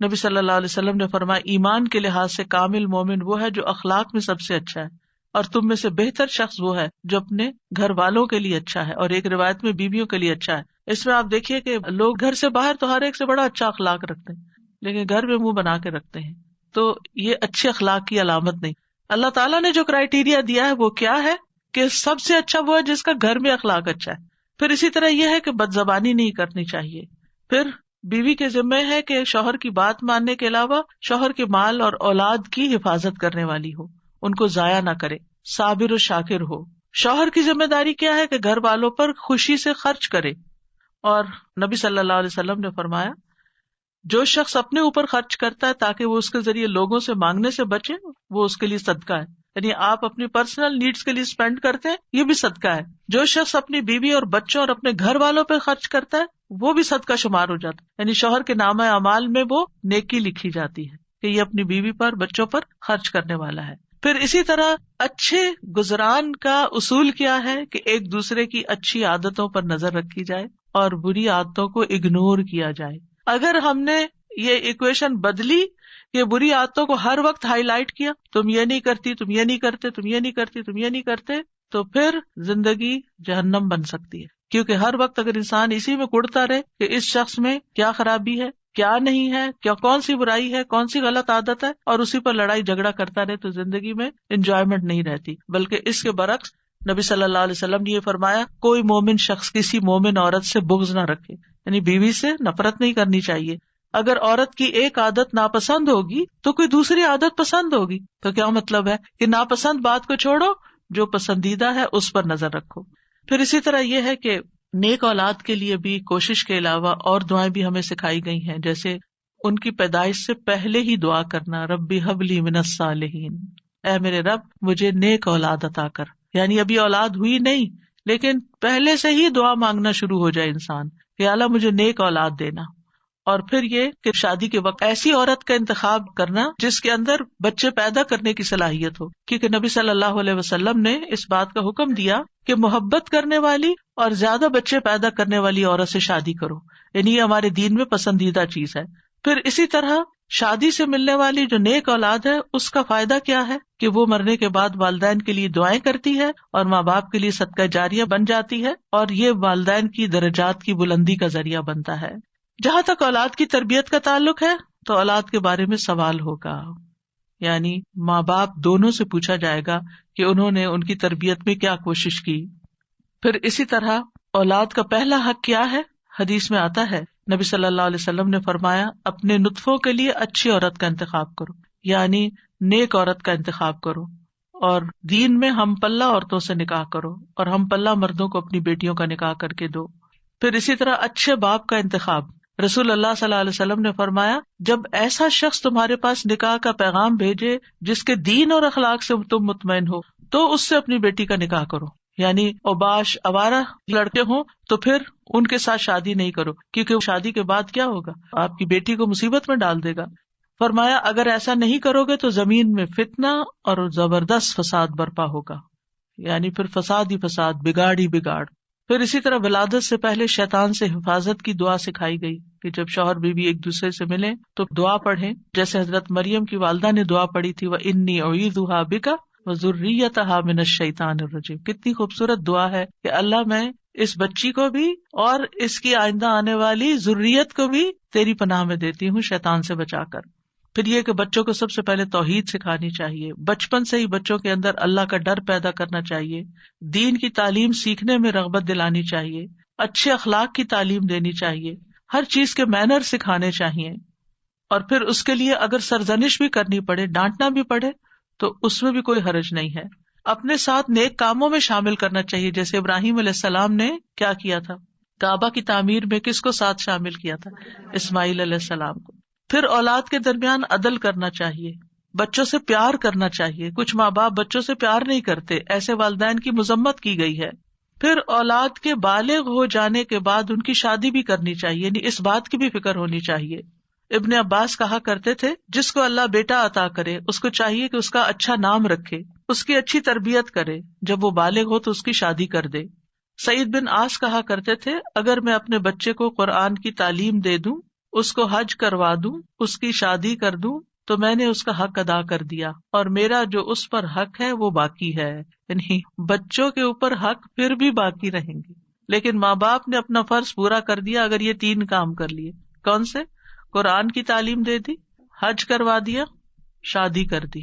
نبی صلی اللہ علیہ وسلم نے فرمایا ایمان کے لحاظ سے کامل مومن وہ ہے جو اخلاق میں سب سے اچھا ہے، اور تم میں سے بہتر شخص وہ ہے جو اپنے گھر والوں کے لیے اچھا ہے، اور ایک روایت میں بیویوں کے لیے اچھا ہے۔ اس میں آپ دیکھیے کہ لوگ گھر سے باہر تو ہر ایک سے بڑا اچھا اخلاق رکھتے ہیں، لیکن گھر میں منہ بنا کے رکھتے ہیں، تو یہ اچھے اخلاق کی علامت نہیں۔ اللہ تعالیٰ نے جو کرائیٹیریا دیا ہے وہ کیا ہے کہ سب سے اچھا وہ ہے جس کا گھر میں اخلاق اچھا ہے۔ پھر اسی طرح یہ ہے کہ بد زبانی نہیں کرنی چاہیے۔ پھر بیوی کے ذمہ ہے کہ شوہر کی بات ماننے کے علاوہ شوہر کے مال اور اولاد کی حفاظت کرنے والی ہو، ان کو ضائع نہ کرے، صابر و شاکر ہو۔ شوہر کی ذمہ داری کیا ہے کہ گھر والوں پر خوشی سے خرچ کرے، اور نبی صلی اللہ علیہ وسلم نے فرمایا جو شخص اپنے اوپر خرچ کرتا ہے تاکہ وہ اس کے ذریعے لوگوں سے مانگنے سے بچے، وہ اس کے لیے صدقہ ہے، یعنی آپ اپنی پرسنل نیڈز کے لیے سپینڈ کرتے ہیں، یہ بھی صدقہ ہے۔ جو شخص اپنی بیوی اور بچوں اور اپنے گھر والوں پہ خرچ کرتا ہے وہ بھی صدقہ شمار ہو جاتا ہے، یعنی شوہر کے نامہ اعمال میں وہ نیکی لکھی جاتی ہے کہ یہ اپنی بیوی پر بچوں پر خرچ کرنے والا ہے۔ پھر اسی طرح اچھے گزران کا اصول کیا ہے کہ ایک دوسرے کی اچھی عادتوں پر نظر رکھی جائے اور بری عادتوں کو اگنور کیا جائے۔ اگر ہم نے یہ ایکویشن بدلی کہ بری عادتوں کو ہر وقت ہائی لائٹ کیا، تم یہ نہیں کرتی، تم یہ نہیں کرتے، تم یہ نہیں کرتی، تم یہ نہیں کرتے، تو پھر زندگی جہنم بن سکتی ہے۔ کیونکہ ہر وقت اگر انسان اسی میں کڑتا رہے کہ اس شخص میں کیا خرابی ہے، کیا نہیں ہے، کیا کون سی برائی ہے، کون سی غلط عادت ہے، اور اسی پر لڑائی جھگڑا کرتا رہے، تو زندگی میں انجوائمنٹ نہیں رہتی۔ بلکہ اس کے برعکس نبی صلی اللہ علیہ وسلم نے یہ فرمایا کوئی مومن شخص کسی مومن عورت سے بغض نہ رکھے، یعنی بیوی سے نفرت نہیں کرنی چاہیے۔ اگر عورت کی ایک عادت ناپسند ہوگی تو کوئی دوسری عادت پسند ہوگی، تو کیا مطلب ہے کہ ناپسند بات کو چھوڑو، جو پسندیدہ ہے اس پر نظر رکھو۔ پھر اسی طرح یہ ہے کہ نیک اولاد کے لیے بھی کوشش کے علاوہ اور دعائیں بھی ہمیں سکھائی گئی ہیں، جیسے ان کی پیدائش سے پہلے ہی دعا کرنا، ربی حب لی من الصالحین، اے میرے رب مجھے نیک اولاد عطا کر، یعنی ابھی اولاد ہوئی نہیں لیکن پہلے سے ہی دعا مانگنا شروع ہو جائے انسان کہ اللہ مجھے نیک اولاد دینا۔ اور پھر یہ کہ شادی کے وقت ایسی عورت کا انتخاب کرنا جس کے اندر بچے پیدا کرنے کی صلاحیت ہو، کیونکہ نبی صلی اللہ علیہ وسلم نے اس بات کا حکم دیا کہ محبت کرنے والی اور زیادہ بچے پیدا کرنے والی عورت سے شادی کرو، یعنی یہ ہمارے دین میں پسندیدہ چیز ہے۔ پھر اسی طرح شادی سے ملنے والی جو نیک اولاد ہے اس کا فائدہ کیا ہے کہ وہ مرنے کے بعد والدین کے لیے دعائیں کرتی ہے اور ماں باپ کے لیے صدقہ جاریہ بن جاتی ہے، اور یہ والدین کی درجات کی بلندی کا ذریعہ بنتا ہے۔ جہاں تک اولاد کی تربیت کا تعلق ہے تو اولاد کے بارے میں سوال ہوگا، یعنی ماں باپ دونوں سے پوچھا جائے گا کہ انہوں نے ان کی تربیت میں کیا کوشش کی۔ پھر اسی طرح اولاد کا پہلا حق کیا ہے؟ حدیث میں آتا ہے نبی صلی اللہ علیہ وسلم نے فرمایا اپنے نطفوں کے لیے اچھی عورت کا انتخاب کرو، یعنی نیک عورت کا انتخاب کرو، اور دین میں ہم پلہ عورتوں سے نکاح کرو اور ہم پلہ مردوں کو اپنی بیٹیوں کا نکاح کر کے دو۔ پھر اسی طرح اچھے باپ کا انتخاب، رسول اللہ صلی اللہ علیہ وسلم نے فرمایا جب ایسا شخص تمہارے پاس نکاح کا پیغام بھیجے جس کے دین اور اخلاق سے تم مطمئن ہو تو اس سے اپنی بیٹی کا نکاح کرو، یعنی اوباش آوارہ لڑکے ہوں تو پھر ان کے ساتھ شادی نہیں کرو، کیونکہ شادی کے بعد کیا ہوگا، آپ کی بیٹی کو مصیبت میں ڈال دے گا۔ فرمایا اگر ایسا نہیں کرو گے تو زمین میں فتنہ اور زبردست فساد برپا ہوگا، یعنی پھر فساد ہی فساد، بگاڑ ہی بگاڑ۔ پھر اسی طرح ولادت سے پہلے شیطان سے حفاظت کی دعا سکھائی گئی کہ جب شوہر بیوی ایک دوسرے سے ملیں تو دعا پڑھیں، جیسے حضرت مریم کی والدہ نے دعا پڑھی تھی وَإِنِّي أُعِيذُهَا بِكَ وَذُرِّيَّتَهَا مِنَ الشَّيْطَانِ الرَّجِيمِ۔ کتنی خوبصورت دعا ہے کہ اللہ میں اس بچی کو بھی اور اس کی آئندہ آنے والی ذریت کو بھی تیری پناہ میں دیتی ہوں شیطان سے بچا کر۔ پھر یہ کہ بچوں کو سب سے پہلے توحید سکھانی چاہیے، بچپن سے ہی بچوں کے اندر اللہ کا ڈر پیدا کرنا چاہیے، دین کی تعلیم سیکھنے میں رغبت دلانی چاہیے، اچھے اخلاق کی تعلیم دینی چاہیے، ہر چیز کے مینر سکھانے چاہیے، اور پھر اس کے لیے اگر سرزنش بھی کرنی پڑے، ڈانٹنا بھی پڑے تو اس میں بھی کوئی حرج نہیں ہے۔ اپنے ساتھ نیک کاموں میں شامل کرنا چاہیے، جیسے ابراہیم علیہ السلام نے کیا کیا تھا، کعبہ کی تعمیر میں کس کو ساتھ شامل کیا تھا؟ اسماعیل علیہ السلام کو۔ پھر اولاد کے درمیان عدل کرنا چاہیے، بچوں سے پیار کرنا چاہیے، کچھ ماں باپ بچوں سے پیار نہیں کرتے، ایسے والدین کی مذمت کی گئی ہے۔ پھر اولاد کے بالغ ہو جانے کے بعد ان کی شادی بھی کرنی چاہیے، یعنی اس بات کی بھی فکر ہونی چاہیے۔ ابن عباس کہا کرتے تھے جس کو اللہ بیٹا عطا کرے اس کو چاہیے کہ اس کا اچھا نام رکھے، اس کی اچھی تربیت کرے، جب وہ بالغ ہو تو اس کی شادی کر دے۔ سعید بن عاص کہا کرتے تھے اگر میں اپنے بچے کو قرآن کی تعلیم دے دوں، اس کو حج کروا دوں، اس کی شادی کر دوں تو میں نے اس کا حق ادا کر دیا، اور میرا جو اس پر حق ہے وہ باقی ہے۔ یعنی بچوں کے اوپر حق پھر بھی باقی رہیں گے، لیکن ماں باپ نے اپنا فرض پورا کر دیا اگر یہ 3 کام کر لیے۔ کون سے؟ قرآن کی تعلیم دے دی، حج کروا دیا، شادی کر دی،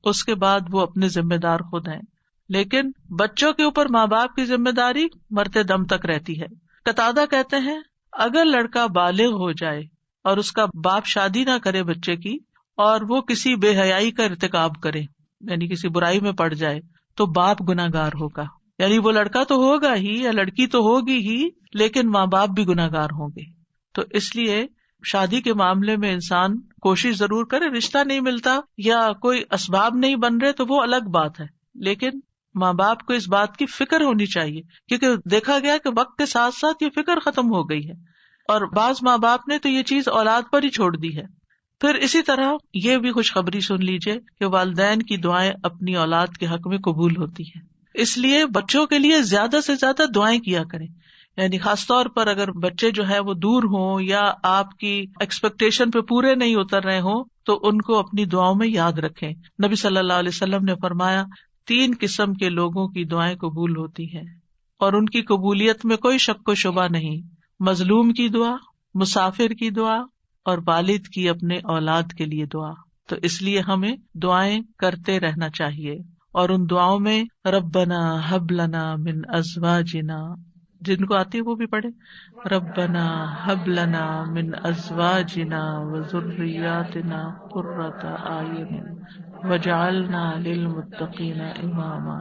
اس کے بعد وہ اپنے ذمہ دار خود ہیں۔ لیکن بچوں کے اوپر ماں باپ کی ذمہ داری مرتے دم تک رہتی ہے۔ قتادہ کہتے ہیں اگر لڑکا بالغ ہو جائے اور اس کا باپ شادی نہ کرے بچے کی، اور وہ کسی بے حیائی کا ارتکاب کرے، یعنی کسی برائی میں پڑ جائے، تو باپ گناہگار ہوگا۔ یعنی وہ لڑکا تو ہوگا ہی یا لڑکی تو ہوگی ہی، لیکن ماں باپ بھی گناہگار ہوں گے۔ تو اس لیے شادی کے معاملے میں انسان کوشش ضرور کرے، رشتہ نہیں ملتا یا کوئی اسباب نہیں بن رہے تو وہ الگ بات ہے، لیکن ماں باپ کو اس بات کی فکر ہونی چاہیے، کیونکہ دیکھا گیا کہ وقت کے ساتھ ساتھ یہ فکر ختم ہو گئی ہے، اور بعض ماں باپ نے تو یہ چیز اولاد پر ہی چھوڑ دی ہے۔ پھر اسی طرح یہ بھی خوشخبری سن لیجئے کہ والدین کی دعائیں اپنی اولاد کے حق میں قبول ہوتی ہیں، اس لیے بچوں کے لیے زیادہ سے زیادہ دعائیں کیا کریں، یعنی خاص طور پر اگر بچے جو ہے وہ دور ہوں یا آپ کی ایکسپیکٹیشن پہ پورے نہیں اتر رہے ہوں تو ان کو اپنی دعاؤں میں یاد رکھیں۔ نبی صلی اللہ علیہ وسلم نے فرمایا 3 قسم کے لوگوں کی دعائیں قبول ہوتی ہیں اور ان کی قبولیت میں کوئی شک و شبہ نہیں، مظلوم کی دعا، مسافر کی دعا، اور والد کی اپنے اولاد کے لیے دعا۔ تو اس لیے ہمیں دعائیں کرتے رہنا چاہیے، اور ان دعاؤں میں ربنا ہب لنا من ازواجنا، جن کو آتی ہے وہ بھی پڑھے، ربنا ہب لنا من ازواجنا وذریاتنا قرۃ اعین وجعلنا للمتقین اماما۔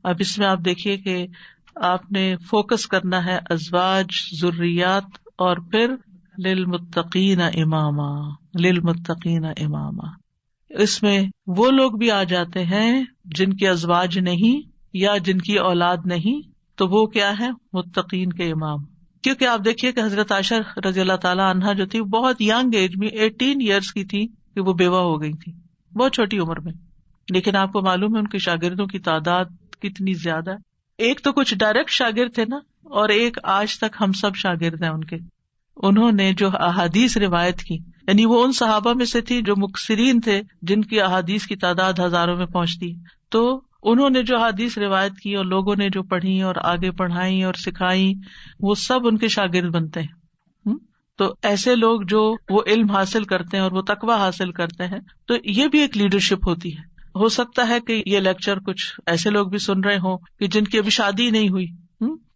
اب اس میں آپ دیکھیے کہ آپ نے فوکس کرنا ہے ازواج، ذریات، اور پھر للمتقین اماما، للمتقین اماما۔ اس میں وہ لوگ بھی آ جاتے ہیں جن کے ازواج نہیں یا جن کی اولاد نہیں، تو وہ کیا ہے؟ متقین کے امام، کیونکہ آپ دیکھیے کہ حضرت عائشہ رضی اللہ تعالیٰ عنہا جو تھی بہت ینگ ایج میں 18 ایئرس کی تھی کہ وہ بیوہ ہو گئی تھی، بہت چھوٹی عمر میں. لیکن آپ کو معلوم ہے ان کے شاگردوں کی تعداد کتنی زیادہ ہے. ایک تو کچھ ڈائریکٹ شاگرد تھے نا، اور ایک آج تک ہم سب شاگرد ہیں ان کے. انہوں نے جو احادیث روایت کی، یعنی وہ ان صحابہ میں سے تھی جو مکثرین تھے، جن کی احادیث کی تعداد ہزاروں میں پہنچتی. تو انہوں نے جو حدیث روایت کی اور لوگوں نے جو پڑھی اور آگے پڑھائی اور سکھائی، وہ سب ان کے شاگرد بنتے ہیں. تو ایسے لوگ جو وہ علم حاصل کرتے ہیں اور وہ تقوی حاصل کرتے ہیں، تو یہ بھی ایک لیڈرشپ ہوتی ہے. ہو سکتا ہے کہ یہ لیکچر کچھ ایسے لوگ بھی سن رہے ہوں کہ جن کی ابھی شادی نہیں ہوئی،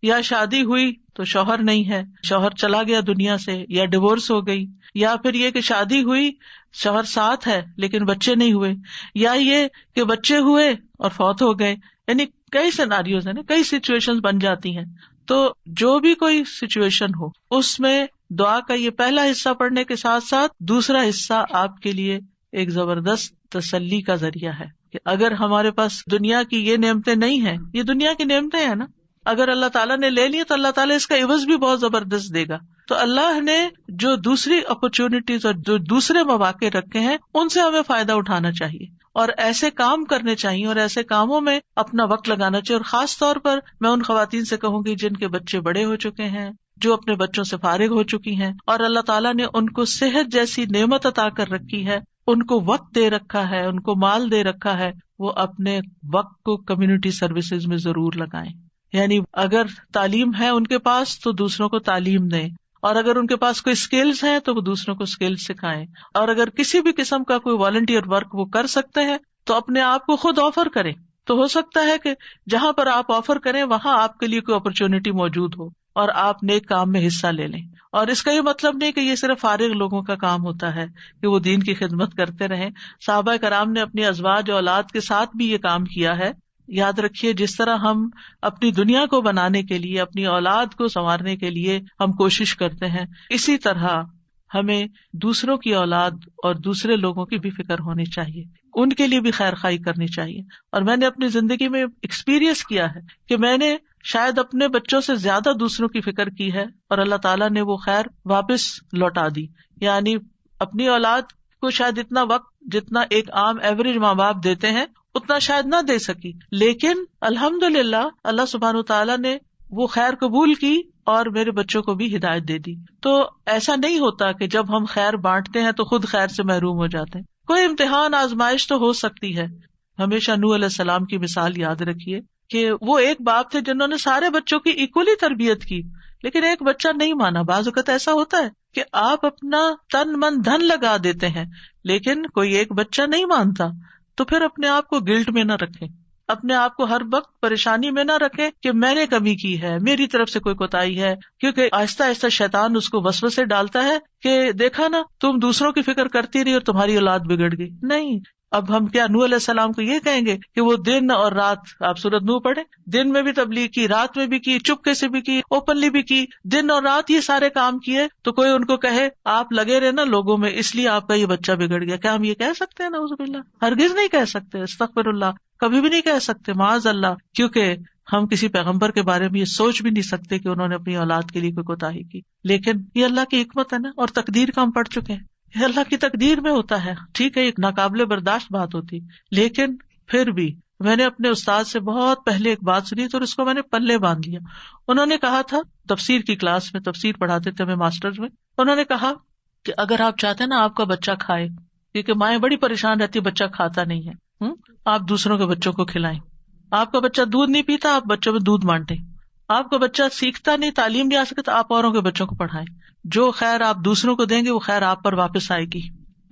یا شادی ہوئی تو شوہر نہیں ہے، شوہر چلا گیا دنیا سے، یا ڈیورس ہو گئی، یا پھر یہ کہ شادی ہوئی شوہر ساتھ ہے لیکن بچے نہیں ہوئے، یا یہ کہ بچے ہوئے اور فوت ہو گئے. یعنی کئی سیناریوز ہیں نا، کئی سچویشن بن جاتی ہیں. تو جو بھی کوئی سچویشن ہو اس میں دعا کا یہ پہلا حصہ پڑھنے کے ساتھ ساتھ دوسرا حصہ آپ کے لیے ایک زبردست تسلی کا ذریعہ ہے کہ اگر ہمارے پاس دنیا کی یہ نعمتیں نہیں ہیں، یہ دنیا کی نعمتیں ہیں نا، اگر اللہ تعالیٰ نے لے لی تو اللہ تعالیٰ اس کا عوض بھی بہت زبردست دے گا. تو اللہ نے جو دوسری اپرچونٹیز اور جو دوسرے مواقع رکھے ہیں ان سے ہمیں فائدہ اٹھانا چاہیے اور ایسے کام کرنے چاہیے اور ایسے کاموں میں اپنا وقت لگانا چاہیے. اور خاص طور پر میں ان خواتین سے کہوں گی جن کے بچے بڑے ہو چکے ہیں، جو اپنے بچوں سے فارغ ہو چکی ہیں اور اللہ تعالیٰ نے ان کو صحت جیسی نعمت عطا کر رکھی ہے، ان کو وقت دے رکھا ہے، ان کو مال دے رکھا ہے، وہ اپنے وقت کو کمیونٹی سروسز میں ضرور لگائیں. یعنی اگر تعلیم ہے ان کے پاس تو دوسروں کو تعلیم دیں، اور اگر ان کے پاس کوئی اسکلز ہیں تو وہ دوسروں کو اسکلز سکھائیں، اور اگر کسی بھی قسم کا کوئی والنٹیئر ورک وہ کر سکتے ہیں تو اپنے آپ کو خود آفر کریں. تو ہو سکتا ہے کہ جہاں پر آپ آفر کریں وہاں آپ کے لیے کوئی اپرچونٹی موجود ہو اور آپ نیک کام میں حصہ لے لیں. اور اس کا یہ مطلب نہیں کہ یہ صرف فارغ لوگوں کا کام ہوتا ہے کہ وہ دین کی خدمت کرتے رہیں. صحابہ کرام نے اپنی ازواج اولاد کے ساتھ بھی یہ کام کیا ہے. یاد رکھیے جس طرح ہم اپنی دنیا کو بنانے کے لیے، اپنی اولاد کو سنوارنے کے لیے ہم کوشش کرتے ہیں، اسی طرح ہمیں دوسروں کی اولاد اور دوسرے لوگوں کی بھی فکر ہونی چاہیے، ان کے لیے بھی خیر خواہی کرنی چاہیے. اور میں نے اپنی زندگی میں ایکسپیرئنس کیا ہے کہ میں نے شاید اپنے بچوں سے زیادہ دوسروں کی فکر کی ہے اور اللہ تعالیٰ نے وہ خیر واپس لوٹا دی. یعنی اپنی اولاد کو شاید اتنا وقت جتنا ایک عام ایوریج ماں باپ دیتے ہیں اتنا شاید نہ دے سکی، لیکن الحمدللہ اللہ سبحانہ وتعالیٰ نے وہ خیر قبول کی اور میرے بچوں کو بھی ہدایت دے دی. تو ایسا نہیں ہوتا کہ جب ہم خیر بانٹتے ہیں تو خود خیر سے محروم ہو جاتے ہیں. کوئی امتحان آزمائش تو ہو سکتی ہے. ہمیشہ نوح علیہ السلام کی مثال یاد رکھیے کہ وہ ایک باپ تھے جنہوں نے سارے بچوں کی ایکولی تربیت کی، لیکن ایک بچہ نہیں مانا. بعض اوقات ایسا ہوتا ہے کہ آپ اپنا تن من دھن لگا دیتے ہیں لیکن کوئی ایک بچہ نہیں مانتا، تو پھر اپنے آپ کو گلٹ میں نہ رکھیں، اپنے آپ کو ہر وقت پریشانی میں نہ رکھیں کہ میں نے کمی کی ہے، میری طرف سے کوئی کوتاہی ہے. کیونکہ آہستہ آہستہ شیطان اس کو وسوسے ڈالتا ہے کہ دیکھا نا تم دوسروں کی فکر کرتی رہی اور تمہاری اولاد بگڑ گئی. نہیں، اب ہم کیا نوح علیہ السلام کو یہ کہیں گے کہ وہ دن اور رات، آپ سورۃ نوح پڑھیں، دن میں بھی تبلیغ کی، رات میں بھی کی، چپکے سے بھی کی، اوپنلی بھی کی، دن اور رات یہ سارے کام کیے. تو کوئی ان کو کہے آپ لگے رہے نا لوگوں میں اس لیے آپ کا یہ بچہ بگڑ گیا، کیا ہم یہ کہہ سکتے ہیں؟ نعوذ باللہ، ہرگز نہیں کہہ سکتے، استغفر اللہ، کبھی بھی نہیں کہہ سکتے، معاذ اللہ. کیونکہ ہم کسی پیغمبر کے بارے میں یہ سوچ بھی نہیں سکتے کہ انہوں نے اپنی اولاد کے لیے کوئی کوتاہی کی. لیکن یہ اللہ کی حکمت ہے نا، اور تقدیر کا ہم پڑھ چکے ہیں، یہ اللہ کی تقدیر میں ہوتا ہے. ٹھیک ہے، ایک ناقابل برداشت بات ہوتی، لیکن پھر بھی میں نے اپنے استاد سے بہت پہلے ایک بات سنی تو اس کو میں نے پلے باندھ لیا. انہوں نے کہا تھا، تفسیر کی کلاس میں تفسیر پڑھاتے تھے ہمیں ماسٹرز میں، انہوں نے کہا کہ اگر آپ چاہتے ہیں نا آپ کا بچہ کھائے، کیونکہ مائیں بڑی پریشان رہتی، بچہ کھاتا نہیں ہے، آپ دوسروں کے بچوں کو کھلائیں. آپ کا بچہ دودھ نہیں پیتا، آپ بچوں میں دودھ بانٹیں. آپ کا بچہ سیکھتا نہیں، تعلیم نہیں آ سکتا، آپ اوروں کے بچوں کو پڑھائیں. جو خیر آپ دوسروں کو دیں گے وہ خیر آپ پر واپس آئے گی.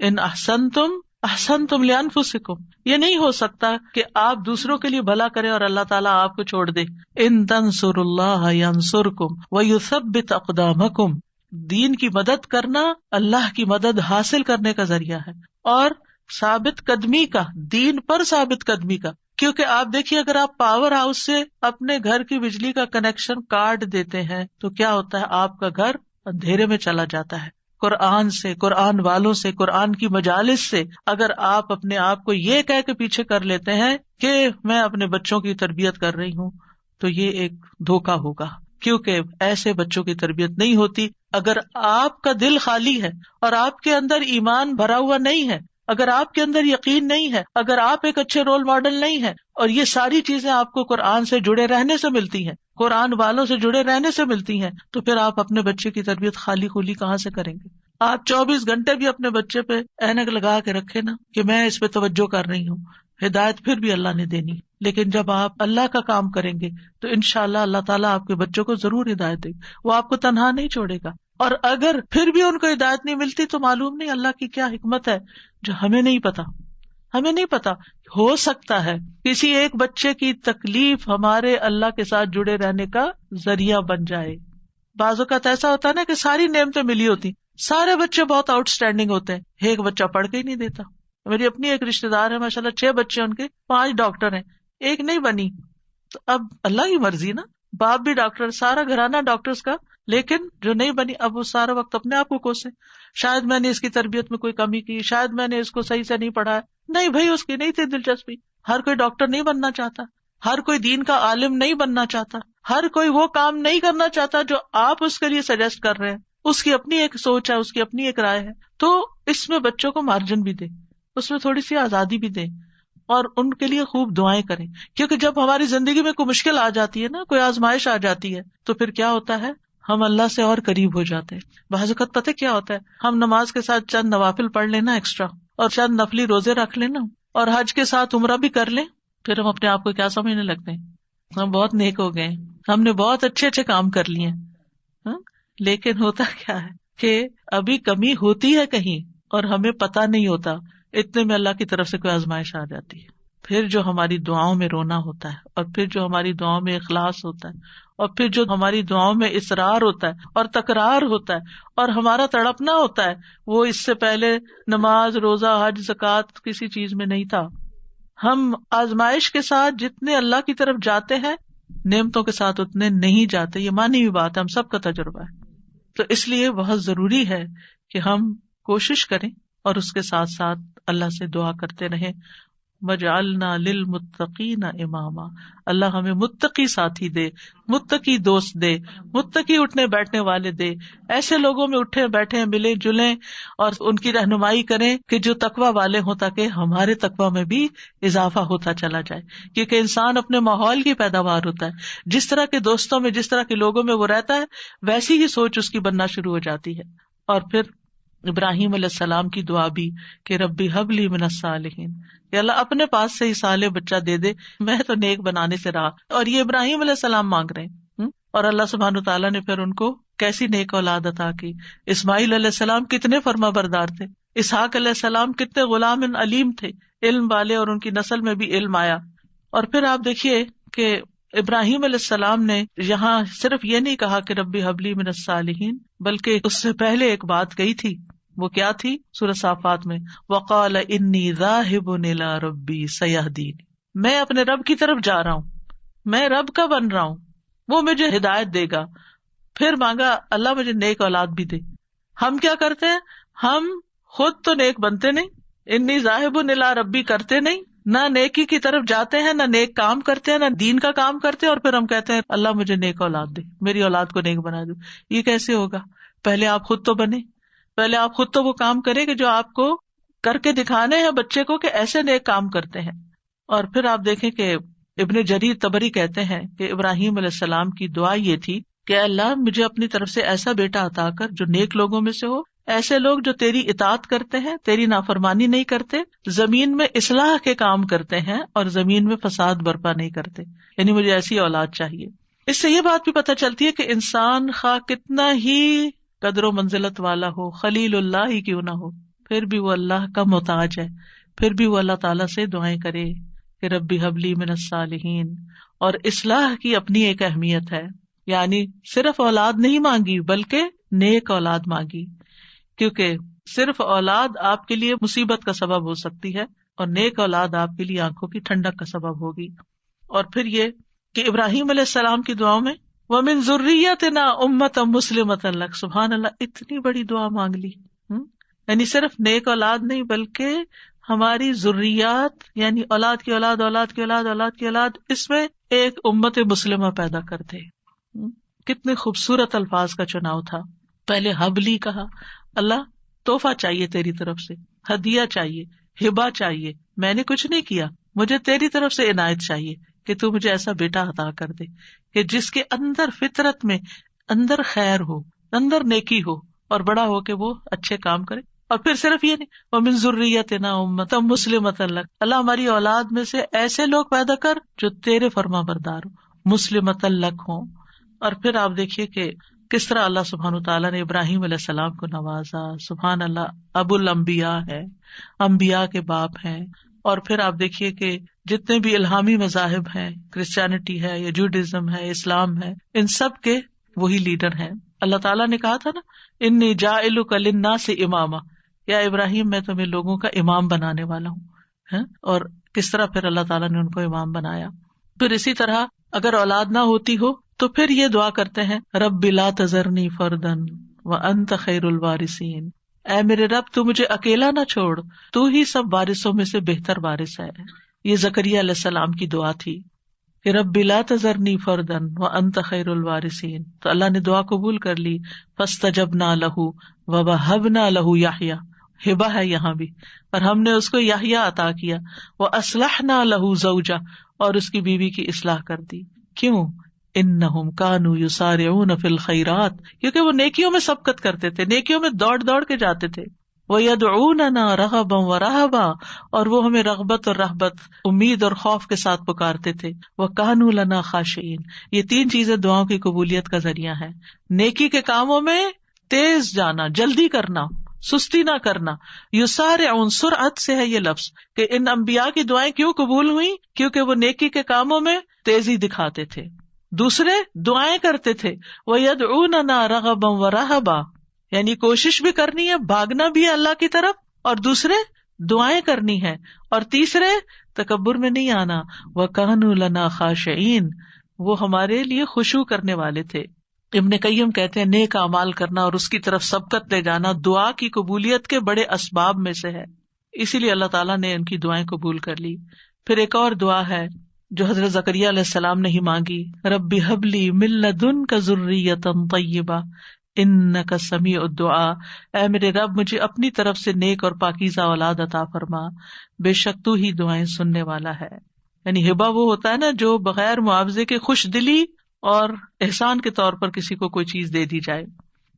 ان احسنتم احسنتم لانفسکم، یہ نہیں ہو سکتا کہ آپ دوسروں کے لیے بھلا کریں اور اللہ تعالیٰ آپ کو چھوڑ دے. ان تنصروا اللہ ینصرکم ویثبت اقدامکم، دین کی مدد کرنا اللہ کی مدد حاصل کرنے کا ذریعہ ہے، اور ثابت قدمی کا، دین پر ثابت قدمی کا. کیونکہ آپ دیکھیے اگر آپ پاور ہاؤس سے اپنے گھر کی بجلی کا کنیکشن کاٹ دیتے ہیں تو کیا ہوتا ہے، آپ کا گھر اندھیرے میں چلا جاتا ہے. قرآن سے، قرآن والوں سے، قرآن کی مجالس سے اگر آپ اپنے آپ کو یہ کہہ کے پیچھے کر لیتے ہیں کہ میں اپنے بچوں کی تربیت کر رہی ہوں، تو یہ ایک دھوکا ہوگا. کیونکہ ایسے بچوں کی تربیت نہیں ہوتی اگر آپ کا دل خالی ہے اور آپ کے اندر ایمان بھرا ہوا نہیں ہے، اگر آپ کے اندر یقین نہیں ہے، اگر آپ ایک اچھے رول ماڈل نہیں ہے، اور یہ ساری چیزیں آپ کو قرآن سے جڑے رہنے سے ملتی ہیں، قرآن والوں سے جڑے رہنے سے ملتی ہیں، تو پھر آپ اپنے بچے کی تربیت خالی خولی کہاں سے کریں گے؟ آپ 24 گھنٹے بھی اپنے بچے پہ اینک لگا کے رکھے نا کہ میں اس پہ توجہ کر رہی ہوں، ہدایت پھر بھی اللہ نے دینی، لیکن جب آپ اللہ کا کام کریں گے تو انشاءاللہ اللہ تعالیٰ آپ کے بچوں کو ضرور ہدایت دے، وہ آپ کو تنہا نہیں چھوڑے گا۔ اور اگر پھر بھی ان کو ہدایت نہیں ملتی تو معلوم نہیں اللہ کی کیا حکمت ہے جو ہمیں نہیں پتا۔ ہمیں نہیں پتا، ہو سکتا ہے کسی ایک بچے کی تکلیف ہمارے اللہ کے ساتھ جڑے رہنے کا ذریعہ بن جائے۔ بعض اوقات ایسا ہوتا ہے نا کہ ساری نعمتیں ملی ہوتی، سارے بچے بہت آؤٹ اسٹینڈنگ ہوتے ہیں، ایک بچہ پڑھ کے ہی نہیں دیتا۔ میری اپنی ایک رشتے دار ہے، ماشاءاللہ 6 بچے ان کے، 5 ڈاکٹر ہیں، ایک نہیں بنی۔ تو اب اللہ کی مرضی نا، باپ بھی ڈاکٹر، سارا گھرانہ ڈاکٹرز کا، لیکن جو نہیں بنی اب وہ سارا وقت اپنے آپ کو کوسے، شاید میں نے اس کی تربیت میں کوئی کمی کی، شاید میں نے اس کو صحیح سے نہیں پڑھایا۔ نہیں بھائی، اس کی نہیں تھی دلچسپی۔ ہر کوئی ڈاکٹر نہیں بننا چاہتا، ہر کوئی دین کا عالم نہیں بننا چاہتا، ہر کوئی وہ کام نہیں کرنا چاہتا جو آپ اس کے لیے سجیسٹ کر رہے ہیں۔ اس کی اپنی ایک سوچ ہے، اس کی اپنی ایک رائے ہے۔ تو اس میں بچوں کو مارجن بھی دے، اس میں تھوڑی سی آزادی بھی دیں، اور ان کے لیے خوب دعائیں کریں، کیونکہ جب ہماری زندگی میں کوئی مشکل آ جاتی ہے نا، کوئی آزمائش آ جاتی ہے، تو پھر کیا ہوتا ہے، ہم اللہ سے اور قریب ہو جاتے ہیں۔ بعض اوقات پتہ کیا ہوتا ہے، ہم نماز کے ساتھ چند نوافل پڑھ لینا ایکسٹرا، اور چند نفلی روزے رکھ لینا، اور حج کے ساتھ عمرہ بھی کر لیں، پھر ہم اپنے آپ کو کیا سمجھنے لگتے ہیں، ہم بہت نیک ہو گئے، ہم نے بہت اچھے اچھے کام کر لیے ہیں۔ لیکن ہوتا کیا ہے کہ ابھی کمی ہوتی ہے کہیں اور ہمیں پتہ نہیں ہوتا، اتنے میں اللہ کی طرف سے کوئی آزمائش آ جاتی ہے۔ پھر جو ہماری دعاؤں میں رونا ہوتا ہے، اور پھر جو ہماری دعاؤں میں اخلاص ہوتا ہے، اور پھر جو ہماری دعاؤں میں اصرار ہوتا ہے اور تکرار ہوتا ہے اور ہمارا تڑپنا ہوتا ہے، وہ اس سے پہلے نماز، روزہ، حج، زکوٰۃ کسی چیز میں نہیں تھا۔ ہم آزمائش کے ساتھ جتنے اللہ کی طرف جاتے ہیں، نعمتوں کے ساتھ اتنے نہیں جاتے۔ یہ مانی ہوئی بات ہے، ہم سب کا تجربہ ہے۔ تو اس لیے بہت ضروری ہے کہ ہم کوشش کریں اور اس کے ساتھ ساتھ اللہ سے دعا کرتے رہیں، وَجْعَلْنَا لِلْمُتَّقِينَ إِمَامًا، اللہ ہمیں متقی ساتھی دے، متقی دوست دے، متقی اٹھنے بیٹھنے والے دے، ایسے لوگوں میں اٹھے بیٹھے ملیں جلیں اور ان کی رہنمائی کریں کہ جو تقوی والے ہوں، تاکہ ہمارے تقوی میں بھی اضافہ ہوتا چلا جائے۔ کیونکہ انسان اپنے ماحول کی پیداوار ہوتا ہے، جس طرح کے دوستوں میں، جس طرح کے لوگوں میں وہ رہتا ہے، ویسی ہی سوچ اس کی بننا شروع ہو جاتی ہے۔ اور پھر ابراہیم علیہ السلام کی دعا بھی کہ ربی حب لی من الصالحین، کہ اللہ اپنے پاس سے ہی صالح بچہ دے دے، میں تو نیک بنانے سے رہا۔ اور یہ ابراہیم علیہ السلام مانگ رہے ہیں، اور اللہ سبحانہ تعالیٰ نے پھر ان کو کیسی نیک اولاد عطا کی۔ اسماعیل علیہ السلام کتنے فرما بردار تھے، اسحاق علیہ السلام کتنے غلام علیم تھے، علم والے، اور ان کی نسل میں بھی علم آیا۔ اور پھر آپ دیکھیے کہ ابراہیم علیہ السلام نے یہاں صرف یہ نہیں کہا کہ ربی حبلی من الصالحین، بلکہ اس سے پہلے ایک بات کہی تھی، وہ کیا تھی؟ سورہ صافات میں وقال انی ذاہب الی ربی سیہدین، میں اپنے رب کی طرف جا رہا ہوں، میں رب کا بن رہا ہوں، وہ مجھے ہدایت دے گا۔ پھر مانگا اللہ مجھے نیک اولاد بھی دے۔ ہم کیا کرتے ہیں، ہم خود تو نیک بنتے نہیں، انی ذاہب الی ربی کرتے نہیں، نہ نیکی کی طرف جاتے ہیں، نہ نیک کام کرتے ہیں، نہ دین کا کام کرتے ہیں، اور پھر ہم کہتے ہیں اللہ مجھے نیک اولاد دے، میری اولاد کو نیک بنا دو۔ یہ کیسے ہوگا؟ پہلے آپ خود تو بنے، پہلے آپ خود تو وہ کام کریں کہ جو آپ کو کر کے دکھانے ہیں بچے کو کہ ایسے نیک کام کرتے ہیں۔ اور پھر آپ دیکھیں کہ ابن جریر طبری کہتے ہیں کہ ابراہیم علیہ السلام کی دعا یہ تھی کہ اللہ مجھے اپنی طرف سے ایسا بیٹا عطا کر جو نیک لوگوں میں سے ہو، ایسے لوگ جو تیری اطاعت کرتے ہیں، تیری نافرمانی نہیں کرتے، زمین میں اصلاح کے کام کرتے ہیں اور زمین میں فساد برپا نہیں کرتے، یعنی مجھے ایسی اولاد چاہیے۔ اس سے یہ بات بھی پتہ چلتی ہے کہ انسان خواہ کتنا ہی قدر و منزلت والا ہو، خلیل اللہ ہی کیوں نہ ہو، پھر بھی وہ اللہ کا محتاج ہے، پھر بھی وہ اللہ تعالیٰ سے دعائیں کرے کہ ربی حبلی من الصالحین۔ اور اصلاح کی اپنی ایک اہمیت ہے، یعنی صرف اولاد نہیں مانگی بلکہ نیک اولاد مانگی، کیونکہ صرف اولاد آپ کے لیے مصیبت کا سبب ہو سکتی ہے، اور نیک اولاد آپ کے لیے آنکھوں کی ٹھنڈک کا سبب ہوگی۔ اور پھر یہ کہ ابراہیم علیہ السلام کی دعاؤں میں وَمِن ذُرِّيَّتِنَا أُمَّةً مُسْلِمَةً لَكَ، سبحان اللہ، اتنی بڑی دعا مانگ لی، یعنی صرف نیک اولاد نہیں بلکہ ہماری ذریات، یعنی اولاد کی اولاد، اولاد کی اولاد، اولاد کی اولاد، اس میں ایک امت مسلمہ پیدا کر دے۔ کتنے خوبصورت الفاظ کا چناؤ تھا. پہلے حبلی کہا، اللہ تحفہ چاہیے تیری طرف سے، ہدیہ چاہیے، ہبہ چاہیے، میں نے کچھ نہیں کیا، مجھے تیری طرف سے عنایت چاہیے کہ تو مجھے ایسا بیٹا عطا کر دے کہ جس کے اندر فطرت میں اندر خیر ہو، اندر نیکی ہو، اور بڑا ہو کے وہ اچھے کام کرے. اور پھر صرف یہ نہیں، وَمِن ذُرِّيَّتِنَا أُمَّةً مُسْلِمَةً لَكَ، اللہ ہماری اولاد میں سے ایسے لوگ پیدا کر جو تیرے فرما بردار ہو، مُسْلِمَةً لَكَ ہوں. اور پھر آپ دیکھیے کہ کس طرح اللہ سبحانہ تعالیٰ نے ابراہیم علیہ السلام کو نوازا. سبحان اللہ، ابو الانبیاء ہے، انبیاء کے باپ ہیں. اور پھر آپ دیکھیے کہ جتنے بھی الہامی مذاہب ہیں، کرسچینٹی ہے یا جوڈازم ہے، اسلام ہے، ان سب کے وہی لیڈر ہیں. اللہ تعالیٰ نے کہا تھا نا، انی جاعلک للناس اماما، یا ابراہیم میں تمہیں لوگوں کا امام بنانے والا ہوں. اور کس طرح پھر اللہ تعالیٰ نے ان کو امام بنایا. پھر اسی طرح اگر اولاد نہ ہوتی ہو تو پھر یہ دعا کرتے ہیں، رب لا تذرنی فردا وانت خیر الوارثین، اے میرے رب تو مجھے اکیلا نہ چھوڑ، تو ہی سب وارثوں میں سے بہتر وارث ہے. یہ زکریا علیہ السلام کی دعا تھی کہ رب لا تذرنی فردا وانت خیر الوارثین. تو اللہ نے دعا قبول کر لی. فاستجبنا لہ ووہبنا لہ یحییٰ، ہبہ ہے یہاں بھی، اور ہم نے اس کو یحییٰ عطا کیا. واصلحنا لہ زوجہ، اور اس کی بیوی کی اصلاح کر دی. کیوں؟ انہم کانوا یسارعون فی الخیرات، کیونکہ وہ نیکیوں میں سبقت کرتے تھے، نیکیوں میں دوڑ دوڑ کے جاتے تھے. وَيَدْعُونَنَا رَغَبًا وَرَهَبًا، اور وہ ہمیں رغبت اور رہبت، امید اور خوف کے ساتھ پکارتے تھے. وَكَانُوا لَنَا خَاشِعِينَ، یہ تین چیزیں دعاؤں کی قبولیت کا ذریعہ ہیں. نیکی کے کاموں میں تیز جانا، جلدی کرنا، سستی نہ کرنا. یسارعون، سرعت سے ہے یہ لفظ، کہ ان انبیاء کی دعائیں کیوں قبول ہوئی؟ کیونکہ وہ نیکی کے کاموں میں تیزی دکھاتے تھے. دوسرے دعائیں کرتے تھے، وَيَدْعُونَنَا رَغَبًا وَرَهَبًا، یعنی کوشش بھی کرنی ہے، بھاگنا بھی ہے اللہ کی طرف، اور دوسرے دعائیں کرنی ہے، اور تیسرے تکبر میں نہیں آنا. وَكَانُوا لَنَا خَاشِعِينَ، وہ ہمارے لیے خشوع کرنے والے تھے. ابن قیم کہتے ہیں نیک اعمال کرنا اور اس کی طرف سبقت لے جانا دعا کی قبولیت کے بڑے اسباب میں سے ہے. اسی لیے اللہ تعالیٰ نے ان کی دعائیں قبول کر لی. پھر ایک اور دعا ہے جو حضرت زکریا علیہ السلام نے ہی مانگی، رب ہب لی من لدنک ذریۃ طیبہ انک سمیع الدعاء، اے میرے رب مجھے اپنی طرف سے نیک اور پاکیزہ اولاد عطا فرما، بے شک تو ہی دعائیں سننے والا ہے. یعنی ہبہ وہ ہوتا ہے نا جو بغیر معاوضے کے خوش دلی اور احسان کے طور پر کسی کو کوئی چیز دے دی جائے.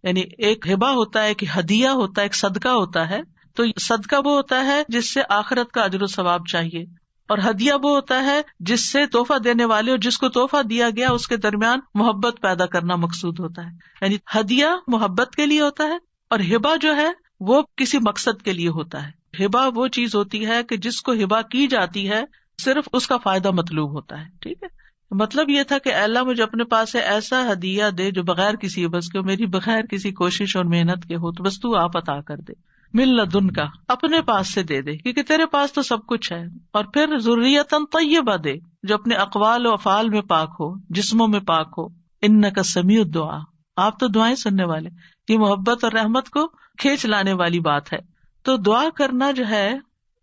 یعنی ایک ہبہ ہوتا ہے، کہ ہدیہ ہوتا ہے، ایک صدقہ ہوتا ہے. تو صدقہ وہ ہوتا ہے جس سے آخرت کا اجر و ثواب چاہیے، اور ہدیہ وہ ہوتا ہے جس سے تحفہ دینے والے اور جس کو تحفہ دیا گیا اس کے درمیان محبت پیدا کرنا مقصود ہوتا ہے. یعنی ہدیہ محبت کے لیے ہوتا ہے، اور ہبہ جو ہے وہ کسی مقصد کے لیے ہوتا ہے. ہبہ وہ چیز ہوتی ہے کہ جس کو ہبہ کی جاتی ہے صرف اس کا فائدہ مطلوب ہوتا ہے. ٹھیک ہے، مطلب یہ تھا کہ اے اللہ مجھے اپنے پاس سے ایسا ہدیہ دے جو بغیر کسی عوض کے، میری بغیر کسی کوشش اور محنت کے ہو، تو بس تو آپ عطا کر دے. من لدن کا، اپنے پاس سے دے دے، کیونکہ تیرے پاس تو سب کچھ ہے. اور پھر ذریۃ طیبہ دے جو اپنے اقوال و افعال میں پاک ہو، جسموں میں پاک ہو. انک سمیع الدعاء، آپ تو دعائیں سننے والے. یہ محبت اور رحمت کو کھینچ لانے والی بات ہے. تو دعا کرنا جو ہے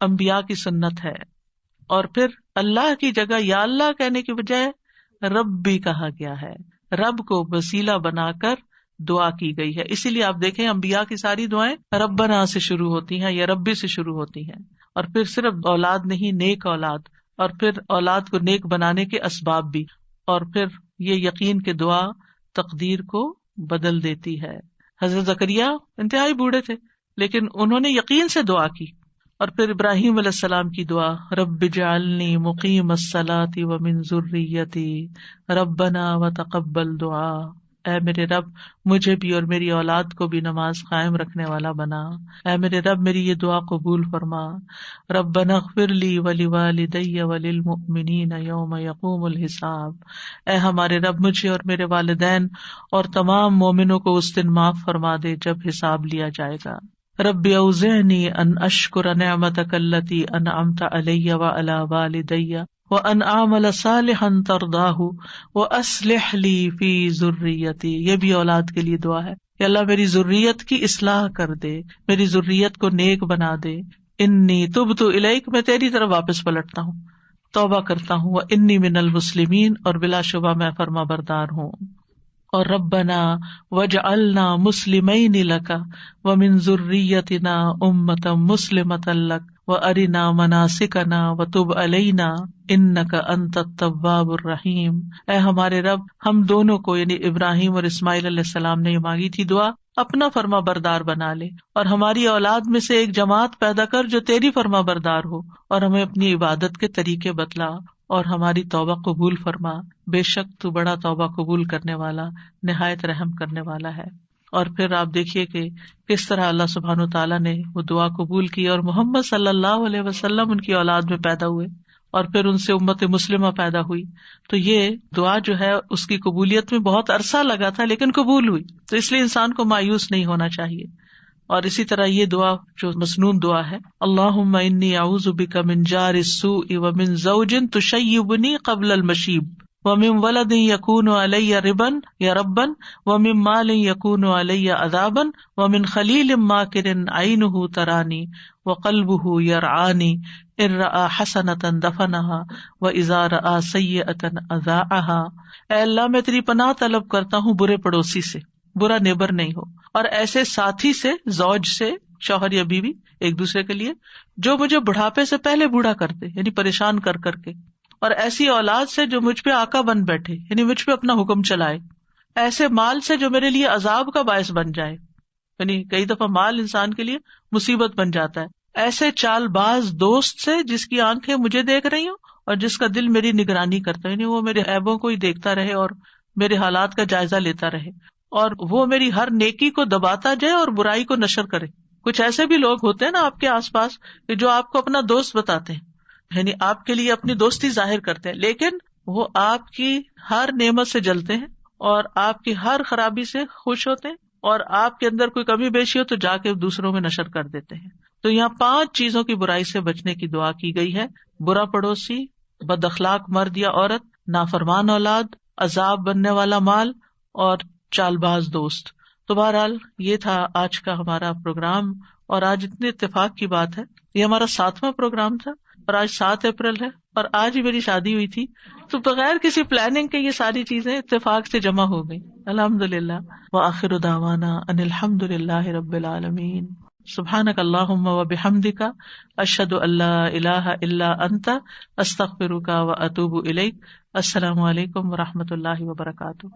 انبیاء کی سنت ہے. اور پھر اللہ کی جگہ یا اللہ کہنے کی بجائے رب بھی کہا گیا ہے، رب کو وسیلہ بنا کر دعا کی گئی ہے. اسی لیے آپ دیکھیں انبیاء کی ساری دعائیں ربنا سے شروع ہوتی ہیں یا ربی سے شروع ہوتی ہیں. اور پھر صرف اولاد نہیں، نیک اولاد، اور پھر اولاد کو نیک بنانے کے اسباب بھی. اور پھر یہ یقین کہ دعا تقدیر کو بدل دیتی ہے. حضرت زکریا انتہائی بوڑھے تھے لیکن انہوں نے یقین سے دعا کی. اور پھر ابراہیم علیہ السلام کی دعا، رب اجعلنی مقیم الصلاۃ ومن ذریتی ربنا وتقبل دعا، اے میرے رب مجھے بھی اور میری اولاد کو بھی نماز قائم رکھنے والا بنا. اے میرے رب میری یہ دعا قبول فرما. ربنا اغفر لی ولوالدی وللمؤمنین یوم یقوم الحساب، اے ہمارے رب مجھے اور میرے والدین اور تمام مومنوں کو اس دن معاف فرما دے جب حساب لیا جائے گا. رب اوزعنی ان اشکر نعمتک التی انعمت علی وعلی والدی وان اعمل صالحا ترضاہ واصلح لی فی ذریتی. یہ بھی اولاد کے لیے دعا ہے کہ اللہ میری ذریت کی اصلاح کر دے، میری ذریت کو نیک بنا دے. انی تبت الیک، میں تیری طرف واپس پلٹتا ہوں، توبہ کرتا ہوں. وانی من المسلمین، اور بلا شبہ میں فرما بردار ہوں. اور ربنا وجعلنا مسلمین لک ومن ذریتنا امۃ مسلمۃ لک وارنا مناسکنا وتب علینا انک انت التواب الرحیم. اے ہمارے رب، ہم دونوں کو یعنی ابراہیم اور اسماعیل علیہ السلام نے یہ مانگی تھی دعا، اپنا فرما بردار بنا لے اور ہماری اولاد میں سے ایک جماعت پیدا کر جو تیری فرما بردار ہو، اور ہمیں اپنی عبادت کے طریقے بتلا اور ہماری توبہ قبول فرما، بے شک تو بڑا توبہ قبول کرنے والا نہایت رحم کرنے والا ہے. اور پھر آپ دیکھیے کہ کس طرح اللہ سبحانہ وتعالیٰ نے وہ دعا قبول کی اور محمد صلی اللہ علیہ وسلم ان کی اولاد میں پیدا ہوئے اور پھر ان سے امت مسلمہ پیدا ہوئی. تو یہ دعا جو ہے اس کی قبولیت میں بہت عرصہ لگا تھا لیکن قبول ہوئی، تو اس لیے انسان کو مایوس نہیں ہونا چاہیے. اور اسی طرح یہ دعا جو مسنون دعا ہے، اللہم انی اعوذ بک من جار السوء ومن زوج تشیبنی قبل المشیب ومن ولد یکون علی ربا یا ربا ومن مال یکون علی عذابا ومن خلیل ماکر عینہ ترانی وقلبہ یرعانی ان رأى حسنۃ دفنها واذا رأى سیئۃ اذاعها. اے اللہ میں تیری پناہ طلب کرتا ہوں برے پڑوسی سے، برا نیبر نہیں ہو، اور ایسے ساتھی سے، زوج سے، شوہر یا بیوی ایک دوسرے کے لیے، جو مجھے بڑھاپے سے پہلے بوڑھا کر دے یعنی پریشان کر کر کے، اور ایسی اولاد سے جو مجھ پہ آقا بن بیٹھے یعنی مجھ پہ اپنا حکم چلائے، ایسے مال سے جو میرے لیے عذاب کا باعث بن جائے، یعنی کئی دفعہ مال انسان کے لیے مصیبت بن جاتا ہے، ایسے چال باز دوست سے جس کی آنکھیں مجھے دیکھ رہی ہوں اور جس کا دل میری نگرانی کرتا ہے، یعنی وہ میرے عیبوں کو ہی دیکھتا رہے اور میرے حالات کا جائزہ لیتا رہے، اور وہ میری ہر نیکی کو دباتا جائے اور برائی کو نشر کرے. کچھ ایسے بھی لوگ ہوتے ہیں نا آپ کے آس پاس کہ جو آپ کو اپنا دوست بتاتے ہیں، یعنی آپ کے لیے اپنی دوستی ظاہر کرتے ہیں، لیکن وہ آپ کی ہر نعمت سے جلتے ہیں اور آپ کی ہر خرابی سے خوش ہوتے ہیں، اور آپ کے اندر کوئی کمی بیشی ہو تو جا کے دوسروں میں نشر کر دیتے ہیں. تو یہاں 5 چیزوں کی برائی سے بچنے کی دعا کی گئی ہے: برا پڑوسی، بد اخلاق مرد یا عورت، نافرمان اولاد، عذاب بننے والا مال، اور چال باز دوست. تو بہرحال یہ تھا آج کا ہمارا پروگرام، اور آج اتنے اتفاق کی بات ہے، یہ ہمارا 7واں پروگرام تھا اور آج 7 اپریل ہے اور آج ہی میری شادی ہوئی تھی. تو بغیر کسی پلاننگ کے یہ ساری چیزیں اتفاق سے جمع ہو گئی، الحمدللہ. وآخر دعوانا ان الحمدللہ رب العالمین. سبحانک اللہم وبحمدک اشہد ان لا الہ الا انت استغفرک واتوب الیک. السلام علیکم ورحمۃ اللہ وبرکاتہ.